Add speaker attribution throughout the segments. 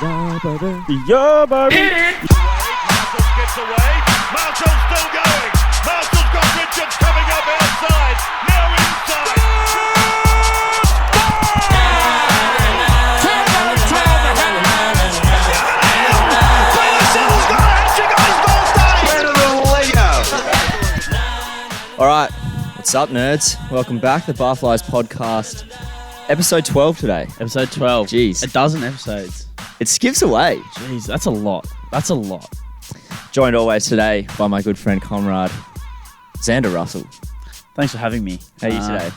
Speaker 1: Yeah, baby.
Speaker 2: Marshall gets away. Marshall's still going. Marshall's got Richards coming up outside. Now inside.
Speaker 1: All right, what's up, nerds? Welcome back to the Barflies podcast, episode 12 today.
Speaker 3: Episode 12.
Speaker 1: Jeez.
Speaker 3: A dozen episodes.
Speaker 1: It skips away.
Speaker 3: Jeez, that's a lot. That's a lot.
Speaker 1: Joined always today by my good friend, comrade, Xander Russell.
Speaker 3: Thanks for having me.
Speaker 1: How are you today?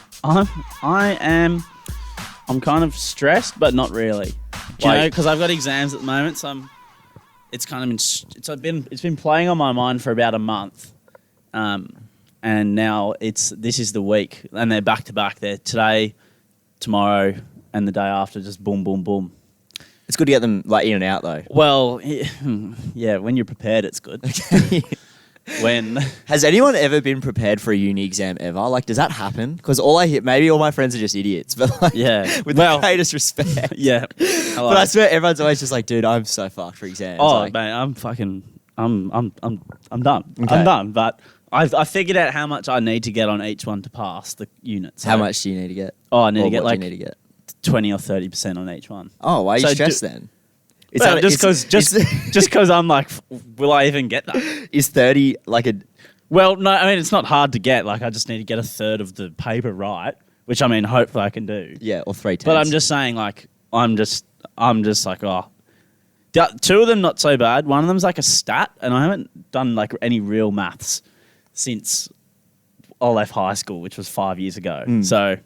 Speaker 3: I'm kind of stressed, but not really. Do you know, because I've got exams at the moment, so it's been playing on my mind for about a month. And now this is the week, and they're back to back. They're today, tomorrow, and the day after. Just boom, boom, boom.
Speaker 1: It's good to get them like in and out though.
Speaker 3: Well, yeah, when you're prepared, it's good.
Speaker 1: Has anyone ever been prepared for a uni exam ever? Like, does that happen? Because all I hear, maybe all my friends are just idiots, but like,
Speaker 3: yeah,
Speaker 1: with the greatest respect.
Speaker 3: Yeah,
Speaker 1: but I swear everyone's always just like, dude, I'm so fucked for exams.
Speaker 3: Oh,
Speaker 1: like,
Speaker 3: mate, I'm done.
Speaker 1: Okay.
Speaker 3: I'm done. But I figured out how much I need to get on each one to pass the units.
Speaker 1: How much do you need to get?
Speaker 3: Oh, I need to get
Speaker 1: what
Speaker 3: like
Speaker 1: do you need to get?
Speaker 3: 20 or 30% on each one.
Speaker 1: Oh, why are you
Speaker 3: So
Speaker 1: stressed then?
Speaker 3: Well, just because I'm like, will I even get that?
Speaker 1: Is 30 like a...
Speaker 3: Well, no, I mean, it's not hard to get. Like, I just need to get a third of the paper right, which I mean, hopefully I can do.
Speaker 1: Yeah, or 3 tenths.
Speaker 3: But I'm just saying, like, I'm just like, oh. Two of them not so bad. One of them's like a stat, and I haven't done like any real maths since I left high school, which was 5 years ago. So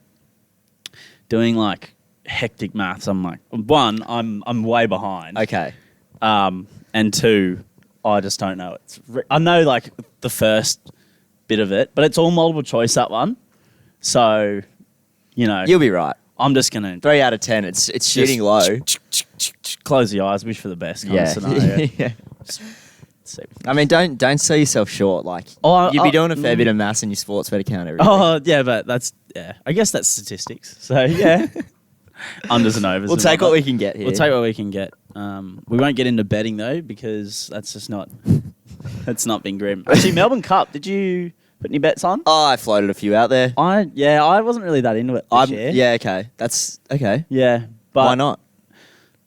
Speaker 3: doing like hectic maths, I'm like, one, I'm way behind.
Speaker 1: Okay.
Speaker 3: And two, I just don't know. I know like the first bit of it, but it's all multiple choice, that one. So, you know,
Speaker 1: You'll be right.
Speaker 3: I'm just gonna
Speaker 1: 3 out of 10. It's shooting low.
Speaker 3: Close the eyes, wish for the best kind of scenario.
Speaker 1: Yeah. I mean, don't sell yourself short. Like, you'd be doing a fair bit of maths in your sports bet account every day.
Speaker 3: Oh, yeah, but I guess that's statistics. So, yeah. Unders and overs.
Speaker 1: We'll take what we can get here.
Speaker 3: We'll take what we can get. We won't get into betting, though, because that's just not... that's not been grim. Actually, Melbourne Cup, did you put any bets on?
Speaker 1: Oh, I floated a few out there.
Speaker 3: I wasn't really that into it this year.
Speaker 1: Yeah, okay. That's okay.
Speaker 3: Yeah, but...
Speaker 1: Why not?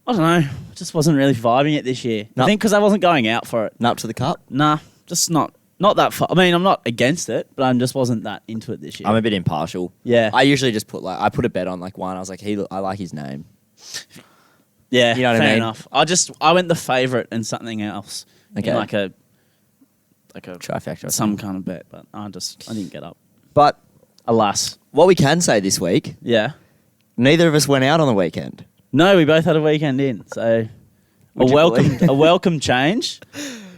Speaker 3: I don't know. I just wasn't really vibing it this year. I think because I wasn't going out for it.
Speaker 1: Not up to the cup?
Speaker 3: Nah, just not that far. I mean, I'm not against it, but I just wasn't that into it this year.
Speaker 1: I'm a bit impartial.
Speaker 3: Yeah.
Speaker 1: I usually just put a bet on like one. I was like, I like his name.
Speaker 3: Yeah,
Speaker 1: you know what
Speaker 3: fair
Speaker 1: I mean?
Speaker 3: enough. I went the favourite and something else.
Speaker 1: Okay.
Speaker 3: In like a
Speaker 1: trifecta.
Speaker 3: Some kind of bet, but I didn't get up.
Speaker 1: But
Speaker 3: Alas.
Speaker 1: what we can say this week,
Speaker 3: Yeah.
Speaker 1: neither of us went out on the weekend.
Speaker 3: No, we both had a weekend in, so a welcome change.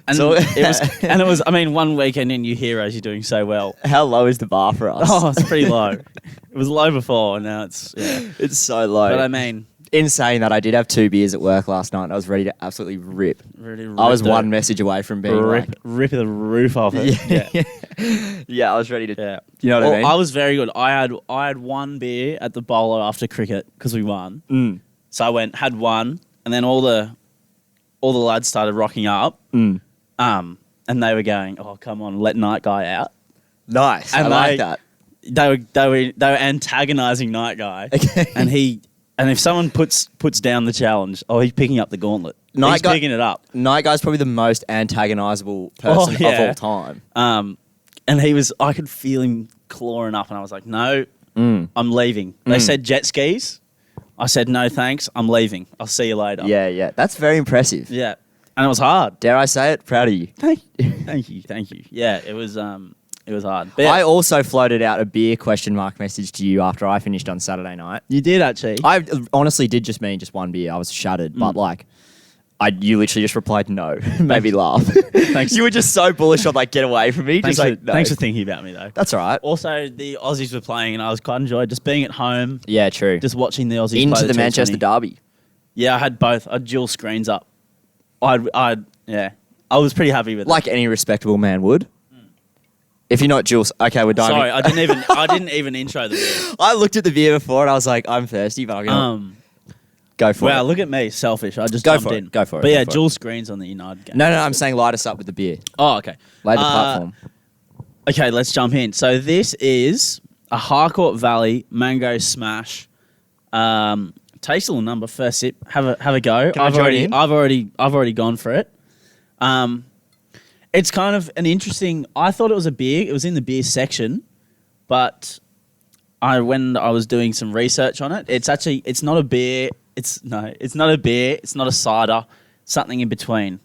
Speaker 3: And
Speaker 1: So-
Speaker 3: it was. I mean, one weekend in, you heroes, you're doing so well.
Speaker 1: How low is the bar for us?
Speaker 3: Oh, it's pretty low. It was low before, and now it's
Speaker 1: It's so low.
Speaker 3: But I mean,
Speaker 1: in saying that, I did have 2 beers at work last night and I was ready to absolutely rip.
Speaker 3: really
Speaker 1: I was one message away from being
Speaker 3: rip the roof off it. Yeah.
Speaker 1: Yeah, I was ready to...
Speaker 3: Yeah.
Speaker 1: You know what I mean?
Speaker 3: I was very good. I had one beer at the bowler after cricket because we won. So I had one, and then all the lads started rocking up. And they were going, "Oh, come on, let Night Guy out."
Speaker 1: Nice.
Speaker 3: And
Speaker 1: I like that.
Speaker 3: They were antagonizing Night Guy.
Speaker 1: Okay.
Speaker 3: And if someone puts down the challenge, he's picking up the gauntlet. He's picking it up.
Speaker 1: Night Guy's probably the most antagonizable person of all time.
Speaker 3: And I could feel him clawing up, and I was like, "No, I'm leaving." They said jet skis. I said, "No, thanks. I'm leaving. I'll see you later."
Speaker 1: Yeah. That's very impressive.
Speaker 3: Yeah. And it was hard.
Speaker 1: Dare I say it? Proud of you.
Speaker 3: Thank you. Yeah, it was hard. But
Speaker 1: I also floated out a beer question mark message to you after I finished on Saturday night.
Speaker 3: you did actually.
Speaker 1: I honestly did just mean just one beer. I was shattered, but like, you literally just replied no, made me laugh.
Speaker 3: Thanks.
Speaker 1: You were just so bullish on like, get away from me.
Speaker 3: Thanks,
Speaker 1: Just like, no.
Speaker 3: thanks for thinking about me though.
Speaker 1: That's all right.
Speaker 3: Also, the Aussies were playing, and I was quite enjoyed just being at home,
Speaker 1: Yeah, true.
Speaker 3: just watching the Aussies
Speaker 1: Into
Speaker 3: play
Speaker 1: the Manchester
Speaker 3: T20.
Speaker 1: derby.
Speaker 3: Yeah, I had both. I had dual screens up. I was pretty happy with it.
Speaker 1: Like any respectable man would. If you're not Jules, okay, we're done.
Speaker 3: Sorry, I didn't even intro the beer.
Speaker 1: I looked at the beer before and I was like, I'm thirsty, but I'm gonna... Go for
Speaker 3: Wow,
Speaker 1: it.
Speaker 3: look at me, selfish. I just
Speaker 1: Go
Speaker 3: jumped
Speaker 1: for it.
Speaker 3: in.
Speaker 1: Go for it.
Speaker 3: But
Speaker 1: Go
Speaker 3: yeah,
Speaker 1: for it.
Speaker 3: dual screens on the United game.
Speaker 1: No, I'm saying light us up with the beer.
Speaker 3: Oh, okay.
Speaker 1: Lay the platform.
Speaker 3: Okay, let's jump in. So this is a Harcourt Valley Mango Smash. Taste a little number. First sip. Have a go.
Speaker 1: Can I join in?
Speaker 3: I've already gone for it. It's kind of an interesting. I thought it was a beer. It was in the beer section, but when I was doing some research on it, it's not a beer. It's not a beer. It's not a cider. Something in between.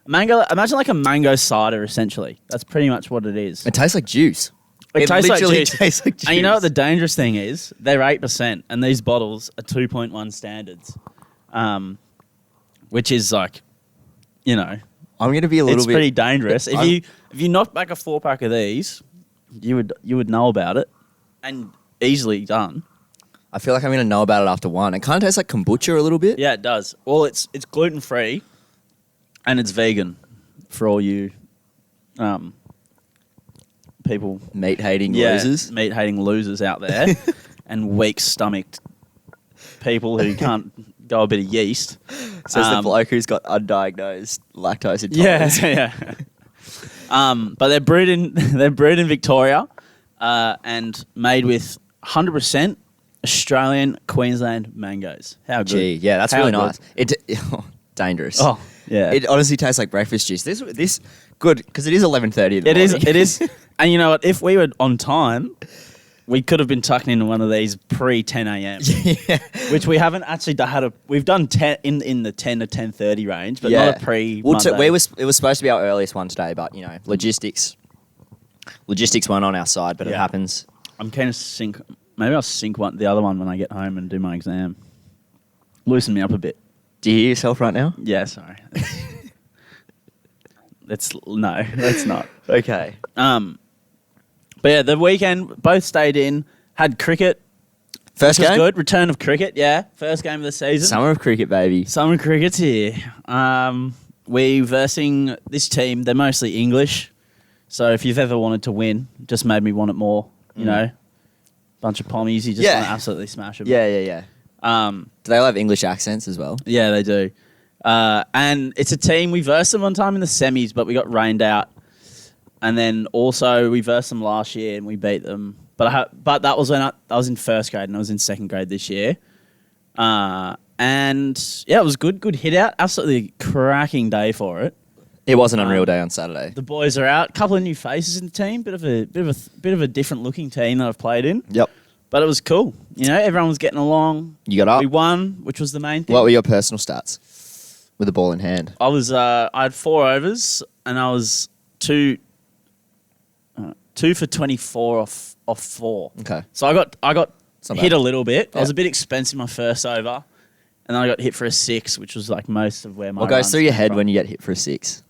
Speaker 3: Mango. Imagine like a mango cider. Essentially, that's pretty much what it is.
Speaker 1: It tastes like juice.
Speaker 3: It tastes like
Speaker 1: literally
Speaker 3: juice.
Speaker 1: tastes like juice.
Speaker 3: And you know what the dangerous thing is? They're 8%, and these bottles are 2.1 standards, which is like, you know,
Speaker 1: I'm going to be a little
Speaker 3: it's
Speaker 1: bit...
Speaker 3: pretty dangerous. If you knock back a 4-pack of these, you would know about it, and easily done.
Speaker 1: I feel like I'm going to know about it after one. It kind of tastes like kombucha a little bit.
Speaker 3: Yeah, it does. Well, it's gluten free, and it's vegan for all you, people.
Speaker 1: Meat-hating losers.
Speaker 3: Meat-hating losers out there, and weak-stomached people who can't go a bit of yeast.
Speaker 1: Says the bloke who's got undiagnosed lactose intolerance.
Speaker 3: But they're brewed in Victoria, and made with 100% Australian Queensland mangoes. How good?
Speaker 1: Gee, yeah, that's
Speaker 3: How
Speaker 1: really
Speaker 3: good?
Speaker 1: nice. Dangerous.
Speaker 3: Oh, yeah.
Speaker 1: It honestly tastes like breakfast juice. This good because it is 11:30 in the morning.
Speaker 3: It is. And you know what? If we were on time, we could have been tucking into one of these pre 10 a.m.
Speaker 1: Yeah.
Speaker 3: Which we haven't actually had. We've done 10 in the 10 to 10:30 range, but
Speaker 1: Yeah.
Speaker 3: not a pre.
Speaker 1: Well,
Speaker 3: Monday.
Speaker 1: it was supposed to be our earliest one today, but you know, logistics weren't on our side, but it
Speaker 3: Yeah.
Speaker 1: happens.
Speaker 3: I'm keen to sync. Maybe I'll sync the other one when I get home and do my exam. Loosen me up a bit.
Speaker 1: Do you hear yourself right now?
Speaker 3: Yeah, sorry. Let's not.
Speaker 1: Okay.
Speaker 3: But yeah, the weekend both stayed in. Had cricket.
Speaker 1: First
Speaker 3: Which was
Speaker 1: game?
Speaker 3: good. Return of cricket. Yeah, first game of the season.
Speaker 1: Summer of cricket, baby.
Speaker 3: Summer cricket's here. We versing this team. They're mostly English, so if you've ever wanted to win, just made me want it more. You know, bunch of pommies. You just
Speaker 1: Yeah.
Speaker 3: want to absolutely smash them.
Speaker 1: Yeah. Do they all have English accents as well?
Speaker 3: Yeah, they do. And it's a team, we versed them one time in the semis, but we got rained out. And then also we versed them last year and we beat them. But that was when I was in first grade and I was in second grade this year. And yeah, it was good hit out. Absolutely cracking day for it.
Speaker 1: It was an unreal day on Saturday.
Speaker 3: The boys are out. Couple of new faces in the team. Bit of a different looking team that I've played in.
Speaker 1: Yep.
Speaker 3: But it was cool. You know, everyone was getting along.
Speaker 1: You got up.
Speaker 3: We won, which was the main thing.
Speaker 1: What were your personal stats with the ball in hand?
Speaker 3: I had 4 overs and I was 2 for 24 off 4.
Speaker 1: Okay.
Speaker 3: So I got
Speaker 1: not
Speaker 3: hit
Speaker 1: bad.
Speaker 3: a little bit.
Speaker 1: Yeah.
Speaker 3: I was a bit expensive my first over, and then I got hit for a 6, which was like most of where my
Speaker 1: What goes
Speaker 3: runs
Speaker 1: through your
Speaker 3: came
Speaker 1: head
Speaker 3: from.
Speaker 1: when you get hit for a 6?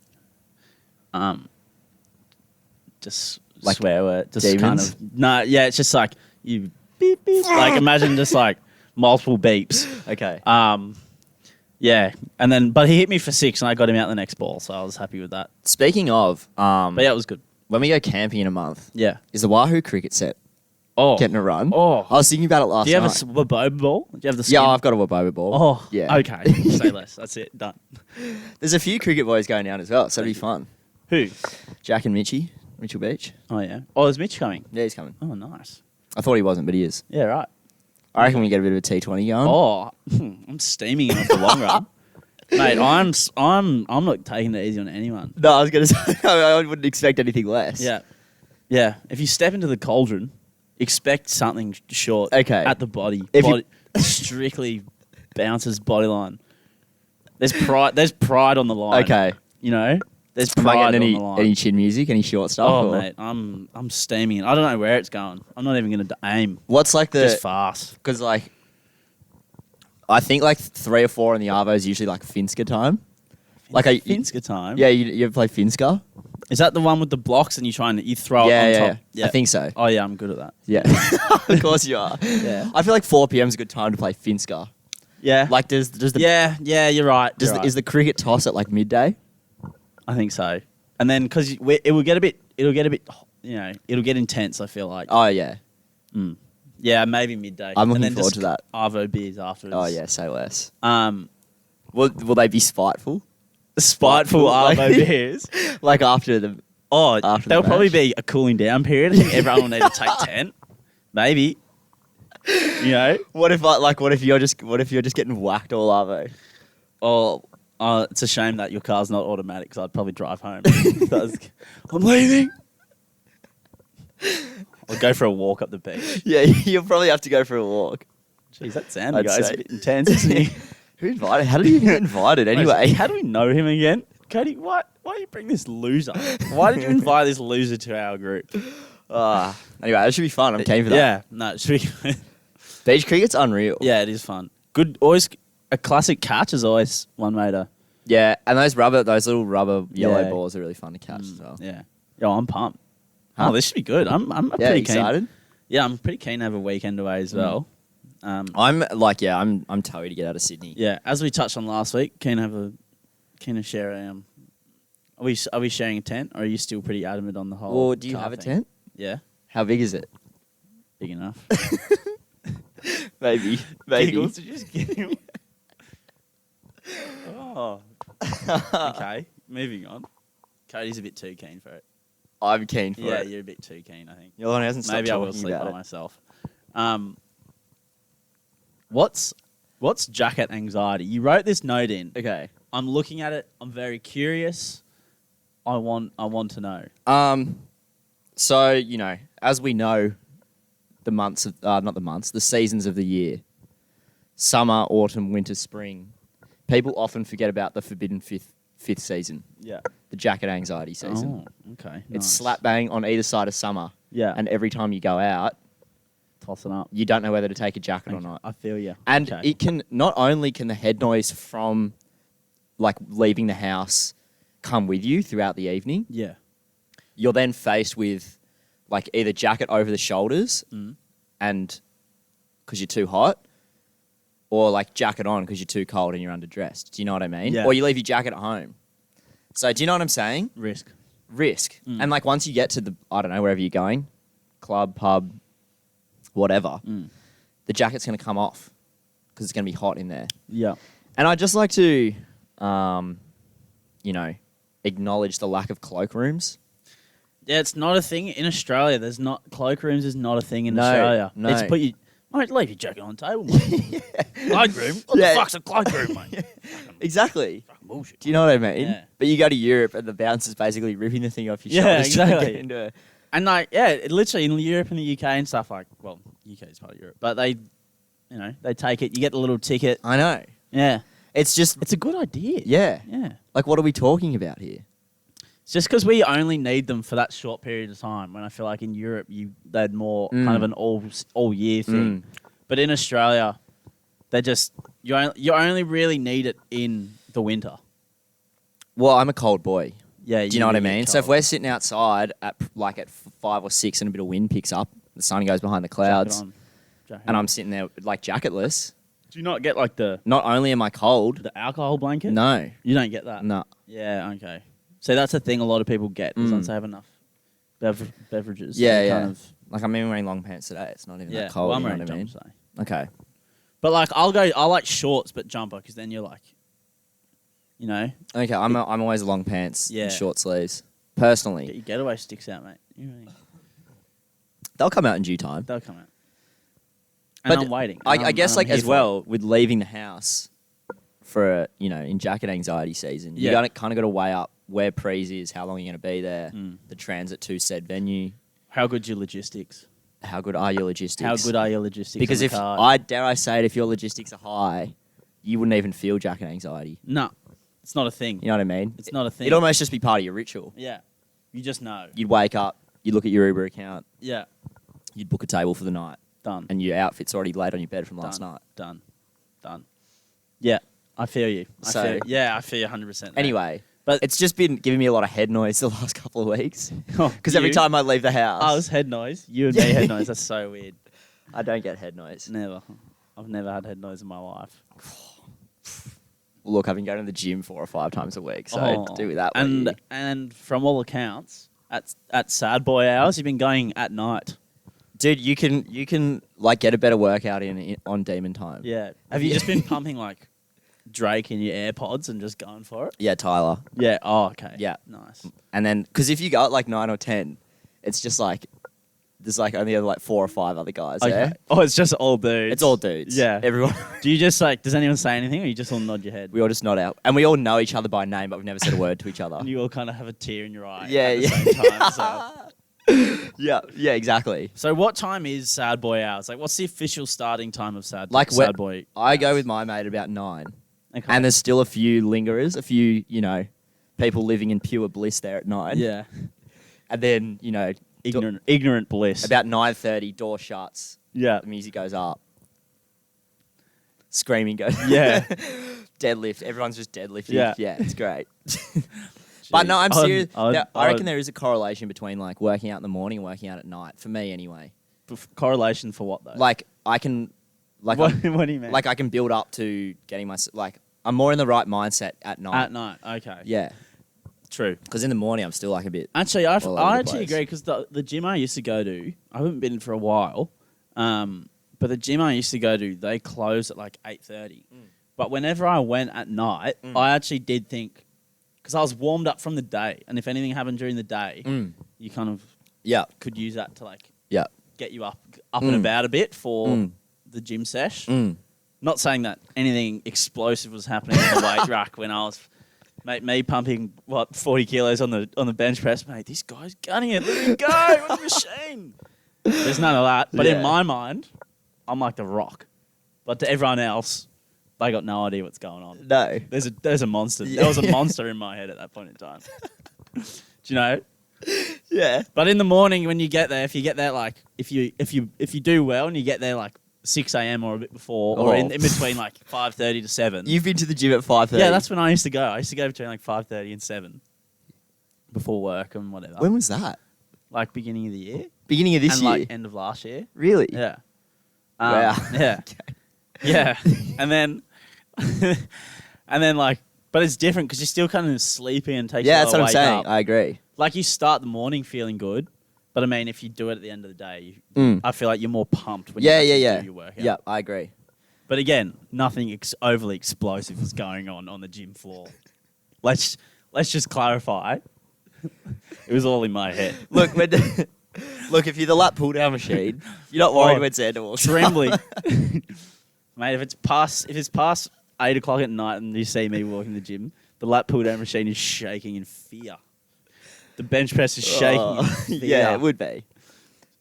Speaker 3: Just
Speaker 1: Like
Speaker 3: swear word, just
Speaker 1: demons?
Speaker 3: kind of no, yeah. It's just like you beep beep. Like imagine just like multiple beeps.
Speaker 1: Okay.
Speaker 3: Yeah, and then but he hit me for 6, and I got him out the next ball, so I was happy with that.
Speaker 1: Speaking of,
Speaker 3: But yeah, it was good.
Speaker 1: when we go camping in a month,
Speaker 3: Yeah.
Speaker 1: is the Wahoo cricket set
Speaker 3: Oh,
Speaker 1: getting a run?
Speaker 3: Oh.
Speaker 1: I was thinking about it last
Speaker 3: do you have
Speaker 1: night.
Speaker 3: a boba ball? Do you have the
Speaker 1: Yeah,
Speaker 3: skin?
Speaker 1: I've got a Waboba ball.
Speaker 3: Oh,
Speaker 1: yeah.
Speaker 3: Okay, say less. That's it. Done.
Speaker 1: There's a few cricket boys going down as well, so it'll be fun.
Speaker 3: Who?
Speaker 1: Jack and Mitchell Beach.
Speaker 3: Oh yeah. Oh, is Mitch coming?
Speaker 1: Yeah, he's coming.
Speaker 3: Oh, nice.
Speaker 1: I thought he wasn't, but he is.
Speaker 3: Yeah, right.
Speaker 1: I reckon we get a bit of a T20 going.
Speaker 3: Oh, I'm steaming him for the long run, mate. I'm not taking it easy on anyone.
Speaker 1: No, I was going to say, I wouldn't expect anything less.
Speaker 3: Yeah. If you step into the cauldron, expect something short.
Speaker 1: Okay.
Speaker 3: At the body.
Speaker 1: If you-
Speaker 3: Body strictly bounces body line. There's pride. There's pride on the line.
Speaker 1: Okay.
Speaker 3: You know. There's
Speaker 1: Am I
Speaker 3: pride
Speaker 1: getting
Speaker 3: on the line.
Speaker 1: any chin music, any short stuff?
Speaker 3: Oh,
Speaker 1: or-
Speaker 3: mate, I'm steaming it. I don't know where it's going. I'm not even going to aim.
Speaker 1: What's like the...
Speaker 3: Just fast.
Speaker 1: Because like... I think like 3 or 4 in the Arvo is usually like Finska time. Like
Speaker 3: Finska time.
Speaker 1: Yeah, you ever play Finska?
Speaker 3: Is that the one with the blocks and you throw it on top?
Speaker 1: I think so.
Speaker 3: Oh yeah, I'm good at that.
Speaker 1: Yeah. Of course you are.
Speaker 3: Yeah.
Speaker 1: I feel like 4 p.m. is a good time to play Finska.
Speaker 3: Yeah.
Speaker 1: Like does the
Speaker 3: yeah, you're right.
Speaker 1: does
Speaker 3: You're
Speaker 1: the,
Speaker 3: right.
Speaker 1: is the cricket toss at like midday?
Speaker 3: I think so. And then because it will get a bit, it'll get intense. I feel like.
Speaker 1: Oh yeah.
Speaker 3: Mm. Yeah, maybe midday.
Speaker 1: I'm
Speaker 3: And
Speaker 1: looking
Speaker 3: then
Speaker 1: forward
Speaker 3: just
Speaker 1: to that.
Speaker 3: Arvo beers afterwards.
Speaker 1: Oh yeah, say less.
Speaker 3: Will
Speaker 1: Will they be spiteful?
Speaker 3: spiteful
Speaker 1: Like-
Speaker 3: Arvo beers.
Speaker 1: Like after the
Speaker 3: Oh,
Speaker 1: After the
Speaker 3: there'll probably
Speaker 1: match?
Speaker 3: be a cooling down period. I think everyone will need to take 10. Maybe. You know?
Speaker 1: what if you're just getting whacked all Arvo?
Speaker 3: Oh, it's a shame that your car's not automatic because I'd probably drive home. I'm leaving. I'll go for a walk up the beach.
Speaker 1: Yeah, you'll probably have to go for a walk.
Speaker 3: Jeez, that sound
Speaker 1: I'd
Speaker 3: guy's
Speaker 1: say.
Speaker 3: a bit intense, isn't he?
Speaker 1: Who invited? How did he even get invited anyway?
Speaker 3: How do we know him again? Cody, why do you bring this loser? Why did you invite this loser to our group?
Speaker 1: Anyway, that should be fun. I'm keen for that.
Speaker 3: Yeah, no, it should be.
Speaker 1: Beach cricket's unreal.
Speaker 3: Yeah, it is fun. Good, always a classic catch is always one way to.
Speaker 1: Yeah, and those little rubber yellow
Speaker 3: Yeah.
Speaker 1: balls are really fun to catch as well.
Speaker 3: Yeah, yo, I'm pumped.
Speaker 1: Huh?
Speaker 3: Oh, this should be good. I'm
Speaker 1: Yeah,
Speaker 3: pretty keen.
Speaker 1: excited.
Speaker 3: Yeah, I'm pretty keen to have a weekend away as well.
Speaker 1: I'm totally to get out of Sydney.
Speaker 3: Yeah, as we touched on last week, keen to share a. Are we sharing a tent, or are you still pretty adamant on the whole?
Speaker 1: Well, do you
Speaker 3: car
Speaker 1: have a
Speaker 3: thing?
Speaker 1: tent?
Speaker 3: Yeah,
Speaker 1: How big is it?
Speaker 3: big enough.
Speaker 1: Maybe.
Speaker 3: Giggles to just get him. Oh. Okay, moving on. Cody's a bit too keen for it.
Speaker 1: I'm keen for
Speaker 3: Yeah,
Speaker 1: it.
Speaker 3: you're a bit too keen, I think.
Speaker 1: Your one hasn't stopped
Speaker 3: Maybe I will
Speaker 1: talking
Speaker 3: sleep
Speaker 1: about
Speaker 3: by
Speaker 1: it.
Speaker 3: myself. What's jacket anxiety? You wrote this note in.
Speaker 1: Okay.
Speaker 3: I'm looking at it. I'm very curious. I want to know.
Speaker 1: So, as we know, the seasons of the year, summer, autumn, winter, spring, people often forget about the forbidden fifth season,
Speaker 3: Yeah.
Speaker 1: the jacket anxiety season.
Speaker 3: Oh, okay.
Speaker 1: It's
Speaker 3: nice.
Speaker 1: slap bang on either side of summer.
Speaker 3: Yeah.
Speaker 1: And every time you go out,
Speaker 3: tossing up.
Speaker 1: you don't know whether to take a jacket or
Speaker 3: Okay,
Speaker 1: not.
Speaker 3: I feel you.
Speaker 1: And
Speaker 3: Okay.
Speaker 1: it can, not only can the head noise from like leaving the house come with you throughout the evening,
Speaker 3: Yeah.
Speaker 1: you're then faced with like either jacket over the shoulders
Speaker 3: Mm.
Speaker 1: and because you're too hot, or like jacket on because you're too cold and you're underdressed. Do you know what I mean?
Speaker 3: Yeah.
Speaker 1: Or you leave your jacket at home. So do you know what I'm saying?
Speaker 3: Risk.
Speaker 1: Risk.
Speaker 3: Mm.
Speaker 1: And like once you get to the, I don't know, wherever you're going, club, pub, whatever, the jacket's going to come off because it's going to be hot in there.
Speaker 3: Yeah.
Speaker 1: And I'd just like to, acknowledge the lack of cloakrooms.
Speaker 3: Yeah, it's not a thing in Australia. There's not cloakrooms is not a thing in
Speaker 1: No,
Speaker 3: Australia.
Speaker 1: no.
Speaker 3: It's put you. Mate, leave your jacket on the table, mate. Cloakroom? What
Speaker 1: Yeah.
Speaker 3: the fuck's a cloakroom, mate?
Speaker 1: Exactly.
Speaker 3: Fucking bullshit.
Speaker 1: Do you know what I mean?
Speaker 3: Yeah.
Speaker 1: But you go to Europe and the bouncer's basically ripping the thing off your
Speaker 3: Yeah,
Speaker 1: shoulders. trying to
Speaker 3: exactly.
Speaker 1: get into it.
Speaker 3: And like, yeah, it literally in Europe and the UK and stuff like, well, UK is part of Europe, but they take it. You get the little ticket.
Speaker 1: I know.
Speaker 3: Yeah,
Speaker 1: It's just,
Speaker 3: it's a good idea.
Speaker 1: yeah.
Speaker 3: Yeah.
Speaker 1: Like, what are we talking about here?
Speaker 3: It's just because we only need them for that short period of time. When I feel like in Europe, they had more kind of an all year thing. But in Australia, they're just you only really need it in the winter.
Speaker 1: Well, I'm a cold boy.
Speaker 3: Yeah,
Speaker 1: Do you know what I mean? So if we're sitting outside at 5 or 6 and a bit of wind picks up, the sun goes behind the clouds, and I'm sitting there like jacketless.
Speaker 3: do you not get like the
Speaker 1: Not only am I cold,
Speaker 3: alcohol blanket?
Speaker 1: no,
Speaker 3: You don't get that.
Speaker 1: no.
Speaker 3: Yeah, okay. So that's a thing a lot of people get is once they have enough beverages.
Speaker 1: Yeah,
Speaker 3: they
Speaker 1: yeah.
Speaker 3: kind of,
Speaker 1: Like I'm even wearing long pants today. It's not even
Speaker 3: yeah.
Speaker 1: that cold.
Speaker 3: Well, I'm
Speaker 1: you know
Speaker 3: wearing
Speaker 1: what I mean?
Speaker 3: jumpers, though.
Speaker 1: Okay.
Speaker 3: But like, I like shorts but jumper because then you're like,
Speaker 1: Okay. I'm always long pants,
Speaker 3: Yeah.
Speaker 1: and short sleeves.
Speaker 3: get
Speaker 1: Personally,
Speaker 3: your getaway sticks out, mate.
Speaker 1: they'll come out in due time.
Speaker 3: They'll come out. And
Speaker 1: But
Speaker 3: I'm waiting.
Speaker 1: I guess
Speaker 3: and I'm
Speaker 1: like
Speaker 3: here
Speaker 1: as
Speaker 3: for
Speaker 1: well with leaving the house for in jacket anxiety season, you
Speaker 3: Yeah.
Speaker 1: kind of got to weigh up where prees is, how long you're going to be there, the transit to said venue.
Speaker 3: it. How good's your logistics?
Speaker 1: How good are your logistics?
Speaker 3: How good are your logistics?
Speaker 1: Because
Speaker 3: on
Speaker 1: if
Speaker 3: the card?
Speaker 1: dare I say it, if your logistics are high, you wouldn't even feel jacket anxiety.
Speaker 3: No, it's not a thing.
Speaker 1: You know what I mean?
Speaker 3: It's not a thing.
Speaker 1: It'd almost just be part of your ritual.
Speaker 3: Yeah, you just know.
Speaker 1: You'd wake up, you'd look at your Uber account,
Speaker 3: Yeah,
Speaker 1: you'd book a table for the night,
Speaker 3: done.
Speaker 1: and your outfit's already laid on your bed from last
Speaker 3: Done.
Speaker 1: night.
Speaker 3: Done. Yeah, I feel you. I
Speaker 1: So-
Speaker 3: feel you 100%.
Speaker 1: Anyway,
Speaker 3: But-
Speaker 1: it's just been giving me a lot of head noise the last couple of weeks.
Speaker 3: Oh,
Speaker 1: Because every
Speaker 3: you?
Speaker 1: time I leave the house,
Speaker 3: Oh, it's head noise. You and me head noise. That's so weird.
Speaker 1: I don't get head noise.
Speaker 3: Never. I've never had head noise in my life.
Speaker 1: Look, I've been going to the gym 4 or 5 times a week, so do with that. what
Speaker 3: And
Speaker 1: you-
Speaker 3: and from all accounts, at sad boy hours, you've been going at night.
Speaker 1: Dude, you can like get a better workout in on demon time.
Speaker 3: Yeah. Have you just been pumping like Drake in your AirPods and just going for it?
Speaker 1: Yeah, Tyler.
Speaker 3: Yeah. Oh, okay.
Speaker 1: Yeah.
Speaker 3: Nice.
Speaker 1: And then, because if you go at like 9 or 10, it's just like there's like only like 4 or 5 other guys there.
Speaker 3: Oh, it's just all dudes.
Speaker 1: It's all dudes.
Speaker 3: Yeah.
Speaker 1: Everyone.
Speaker 3: Do you just like? Does anyone say anything, or you just all nod your head?
Speaker 1: We all just nod out, and we all know each other by name, but we've never said a word to each other.
Speaker 3: And you all kind of have a tear in your eye.
Speaker 1: Yeah,
Speaker 3: at the
Speaker 1: yeah.
Speaker 3: same time as well.
Speaker 1: Yeah, exactly.
Speaker 3: So what time is Sad Boy Hours? Like, what's the official starting time of Sad
Speaker 1: Like
Speaker 3: Boy?
Speaker 1: I go with my mate about 9,
Speaker 3: Okay.
Speaker 1: and there's still a few lingerers, a few people living in pure bliss there at 9.
Speaker 3: Yeah.
Speaker 1: And then
Speaker 3: Ignorant bliss.
Speaker 1: about 9:30, door shuts,
Speaker 3: Yeah.
Speaker 1: the music goes up, screaming goes.
Speaker 3: Yeah.
Speaker 1: Deadlift. Everyone's just deadlifting.
Speaker 3: Yeah.
Speaker 1: Yeah, it's great. But no, I'm serious. I reckon there is a correlation between like working out in the morning and working out at night. For me, anyway.
Speaker 3: Correlation for what though?
Speaker 1: Like I can, like
Speaker 3: what do you mean?
Speaker 1: like I can build up to getting my like I'm more in the right mindset at night.
Speaker 3: At night. Okay.
Speaker 1: Yeah,
Speaker 3: True.
Speaker 1: because in the morning I'm still like a bit.
Speaker 3: Actually,
Speaker 1: all over
Speaker 3: I
Speaker 1: the
Speaker 3: actually
Speaker 1: place.
Speaker 3: agree because the gym I used to go to, I haven't been for a while, but the gym I used to go to, they close at like 8:30. But whenever I went at night, I actually did think, because I was warmed up from the day, and if anything happened during the day, you kind of
Speaker 1: Yeah,
Speaker 3: could use that to like
Speaker 1: yeah.
Speaker 3: get you up and about a bit for the gym sesh. Not saying that anything explosive was happening in the weight rack when I was, mate, me pumping 40 kilos on the bench press, mate. This guy's gunning it. Look at him go! What a machine! There's none of that. But in my mind, I'm like the Rock. But to everyone else, they got no idea what's going on.
Speaker 1: No.
Speaker 3: There's a monster.
Speaker 1: Yeah.
Speaker 3: There was a monster in my head at that point in time. Do you know?
Speaker 1: Yeah.
Speaker 3: But in the morning when you get there, if you get there like if you do well and you get there like 6 a.m. or a bit before, or in between like 5:30 to 7.
Speaker 1: You've been to the gym at 5:30.
Speaker 3: Yeah, that's when I used to go. I used to go between like 5:30 and 7 before work and whatever.
Speaker 1: When was that?
Speaker 3: Like beginning of the year
Speaker 1: Beginning of this
Speaker 3: and
Speaker 1: year.
Speaker 3: like end of last year.
Speaker 1: Really?
Speaker 3: Yeah.
Speaker 1: Wow.
Speaker 3: Yeah. Yeah. And then like, but it's different because you're still kind of sleepy and takes.
Speaker 1: Yeah,
Speaker 3: a
Speaker 1: that's
Speaker 3: while
Speaker 1: what
Speaker 3: to
Speaker 1: I'm
Speaker 3: wake
Speaker 1: saying.
Speaker 3: up.
Speaker 1: I agree.
Speaker 3: Like you start the morning feeling good, but I mean, if you do it at the end of the day, I feel like you're more pumped when you actually do your workout.
Speaker 1: Yeah, I agree.
Speaker 3: But again, nothing overly explosive is going on the gym floor. Let's just clarify. It was all in my head.
Speaker 1: Look, look, if you're the lat pull down machine, you're not worried when Xander walks.
Speaker 3: Trembling. Mate, if it's past 8 o'clock at night and you see me walking the gym, the lat pull down machine is shaking in fear. The bench press is shaking in fear.
Speaker 1: Yeah, it would be.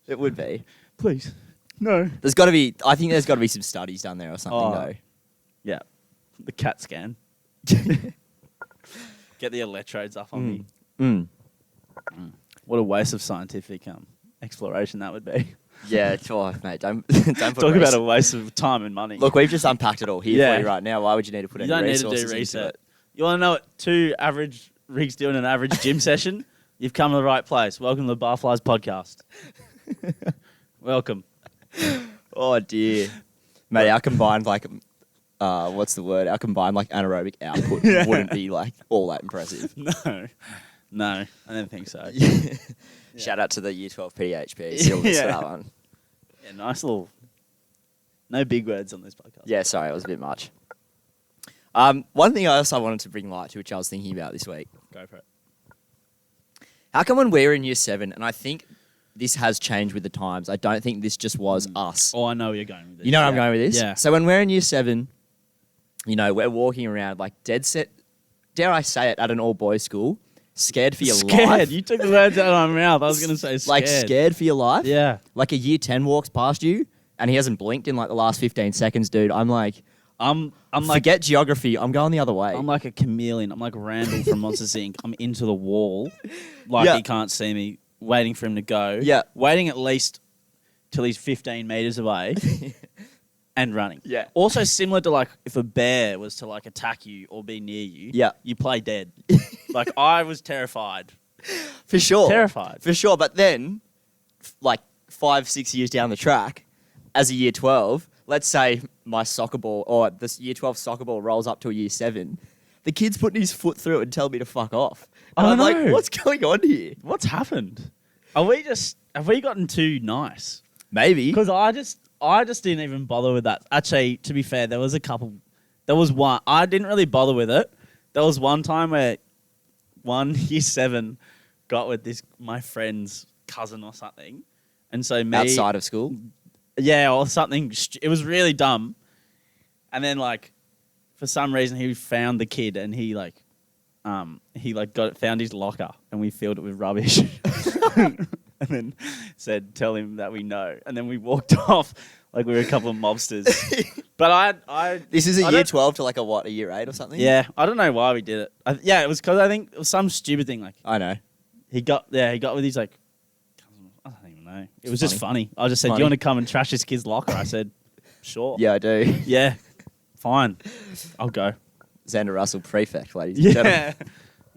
Speaker 1: It would be.
Speaker 3: Please. No.
Speaker 1: There's got to be. I think there's got to be some studies done there or something though.
Speaker 3: Yeah. The CAT scan. Get the electrodes up on me. What a waste of scientific exploration that would be.
Speaker 1: Yeah, mate, don't put
Speaker 3: Talk about a waste of time and money.
Speaker 1: Look, we've just unpacked it all here
Speaker 3: Yeah.
Speaker 1: for you right now. Why would you need to put
Speaker 3: you
Speaker 1: any
Speaker 3: don't need to
Speaker 1: resources
Speaker 3: do
Speaker 1: into
Speaker 3: research.
Speaker 1: it?
Speaker 3: You want to know what 2 average rigs doing an average gym session? You've come to the right place. Welcome to the Barflies podcast. Welcome.
Speaker 1: Oh dear, mate, our combined what's the word? Our combined anaerobic output wouldn't be like all that impressive.
Speaker 3: No, I don't think so.
Speaker 1: Shout out to the Year 12 PHP Silvers for that one.
Speaker 3: Yeah, nice little. No big words on this podcast.
Speaker 1: Yeah, sorry, it was a bit much. One thing I also wanted to bring light to, which I was thinking about this week.
Speaker 3: Go for it.
Speaker 1: How come when we're in Year 7, and I think this has changed with the times, I don't think this just was us.
Speaker 3: Oh, I know where you're going with this.
Speaker 1: You know where I'm going with this?
Speaker 3: Yeah.
Speaker 1: So when we're in Year 7, we're walking around like dead set, dare I say it, at an all-boys school, scared for your life.
Speaker 3: You took the words out of my mouth. I was going to say scared.
Speaker 1: Like scared for your life?
Speaker 3: Yeah.
Speaker 1: Like a Year 10 walks past you, and he hasn't blinked in like the last 15 seconds, dude. I'm like,
Speaker 3: I'm like,
Speaker 1: forget geography. I'm going the other way.
Speaker 3: I'm like a chameleon. I'm like Randall from Monsters Inc. I'm into the wall, like he can't see me, waiting for him to go.
Speaker 1: Yeah.
Speaker 3: Waiting at least till he's 15 meters away and running.
Speaker 1: Yeah.
Speaker 3: Also similar to like if a bear was to like attack you or be near you,
Speaker 1: Yeah.
Speaker 3: you play dead. Like I was terrified.
Speaker 1: For sure.
Speaker 3: Terrified.
Speaker 1: For sure. But then, like 5-6 years down the track, as a Year 12, let's say my soccer ball or this Year 12 soccer ball rolls up to a Year 7, the kid's putting his foot through it and telling me to fuck off. And
Speaker 3: I
Speaker 1: I'm like,
Speaker 3: know.
Speaker 1: what's going on here?
Speaker 3: What's happened? Have we gotten too nice?
Speaker 1: Maybe.
Speaker 3: Because I just didn't even bother with that. Actually, to be fair, there was one. I didn't really bother with it. There was one time where one year 7 got with my friend's cousin or something. And so me...
Speaker 1: Outside of school?
Speaker 3: Yeah, or something. It was really dumb. And then, like, for some reason, he found the kid and he found his locker and we filled it with rubbish. And then said, tell him that we know. And then we walked off like we were a couple of mobsters. But
Speaker 1: This is a year 12 to like a year 8 or something?
Speaker 3: Yeah, I don't know why we did it. It was because I think it was some stupid thing. Like
Speaker 1: I know.
Speaker 3: he got with his like, I don't even know. It was just funny. I just said,
Speaker 1: Funny.
Speaker 3: do you want to come and trash this kid's locker? I said, sure.
Speaker 1: Yeah, I do.
Speaker 3: Yeah, fine. I'll go.
Speaker 1: Xander Russell prefect, ladies and gentlemen.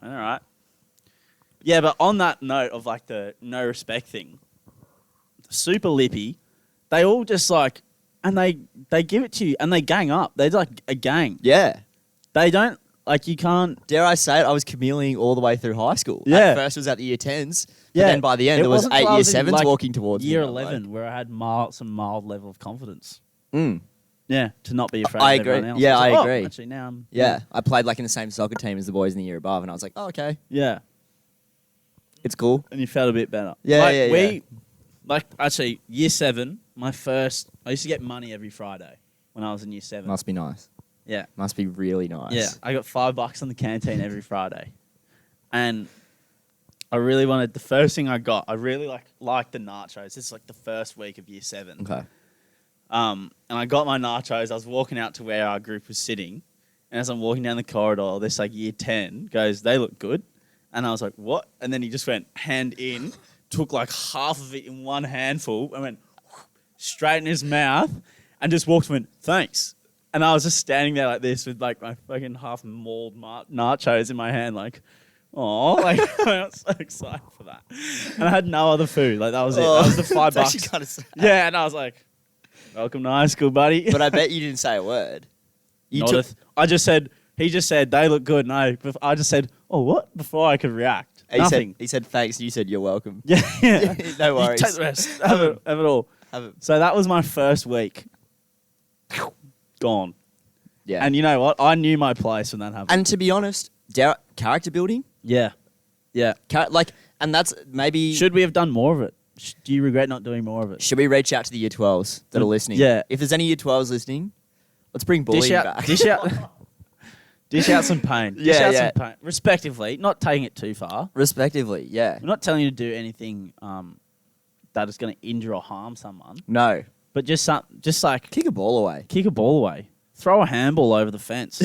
Speaker 3: Yeah. All right. Yeah, but on that note of like the no respect thing, super lippy, they all just like, and they give it to you and they gang up. They're like a gang.
Speaker 1: Yeah.
Speaker 3: They don't, like you can't.
Speaker 1: Dare I say it, I was chameleoning all the way through high school.
Speaker 3: Yeah.
Speaker 1: At first it was at the year 10s, but
Speaker 3: Yeah.
Speaker 1: then by the end
Speaker 3: It
Speaker 1: there was
Speaker 3: wasn't
Speaker 1: 8
Speaker 3: till I
Speaker 1: year
Speaker 3: was in,
Speaker 1: 7s
Speaker 3: like,
Speaker 1: walking towards
Speaker 3: Year
Speaker 1: me.
Speaker 3: 11 where I had some mild level of confidence.
Speaker 1: Mm.
Speaker 3: Yeah, to not be afraid
Speaker 1: I
Speaker 3: of
Speaker 1: agree.
Speaker 3: everyone else.
Speaker 1: Yeah,
Speaker 3: I was
Speaker 1: I
Speaker 3: like,
Speaker 1: agree.
Speaker 3: Actually, now I'm...
Speaker 1: Yeah, I played like in the same soccer team as the boys in the year above, and I was like, oh, okay,
Speaker 3: Yeah.
Speaker 1: it's cool.
Speaker 3: And you felt a bit better.
Speaker 1: Yeah,
Speaker 3: like,
Speaker 1: yeah.
Speaker 3: Like, actually, year 7, I used to get money every Friday when I was in year 7.
Speaker 1: Must be nice.
Speaker 3: Yeah.
Speaker 1: Must be really nice.
Speaker 3: Yeah, I got $5 on the canteen every Friday. And I really wanted, the first thing I got, I really liked the nachos. This is like the first week of year 7.
Speaker 1: Okay.
Speaker 3: And I got my nachos. I was walking out to where our group was sitting. And as I'm walking down the corridor, this like year 10 goes, they look good. And I was like, what? And then he just went hand in, took like half of it in one handful and went straight in his mouth and just walked and went, thanks. And I was just standing there like this with like my fucking half mauled nachos in my hand, like, oh, like I was so excited for that. And I had no other food. Like that was it. That was the $5.
Speaker 1: It's actually kind of sad.
Speaker 3: Yeah, and I was like, welcome to high school, buddy.
Speaker 1: But I bet you didn't say a word.
Speaker 3: I just said, he just said, they look good. No, I just said, oh, what? Before I could react. Nothing.
Speaker 1: He said thanks, and you said you're welcome.
Speaker 3: Yeah.
Speaker 1: No worries.
Speaker 3: You take the rest. Have it all.
Speaker 1: Have it.
Speaker 3: So that was my first week. Gone.
Speaker 1: Yeah.
Speaker 3: And you know what? I knew my place when that happened.
Speaker 1: And to be honest, character building,
Speaker 3: Yeah. Yeah.
Speaker 1: and that's maybe.
Speaker 3: Should we have done more of it? Do you regret not doing more of it?
Speaker 1: Should we reach out to the year 12s that are listening?
Speaker 3: Yeah.
Speaker 1: If there's any year 12s listening, let's bring bullying back.
Speaker 3: Dish out some pain. Dish
Speaker 1: Yeah,
Speaker 3: out
Speaker 1: yeah.
Speaker 3: some pain. Respectively, not taking it too far.
Speaker 1: Respectively, yeah.
Speaker 3: I'm not telling you to do anything that is going to injure or harm someone,
Speaker 1: No.
Speaker 3: but just like
Speaker 1: Kick a ball away.
Speaker 3: kick a ball away, throw a handball over the fence.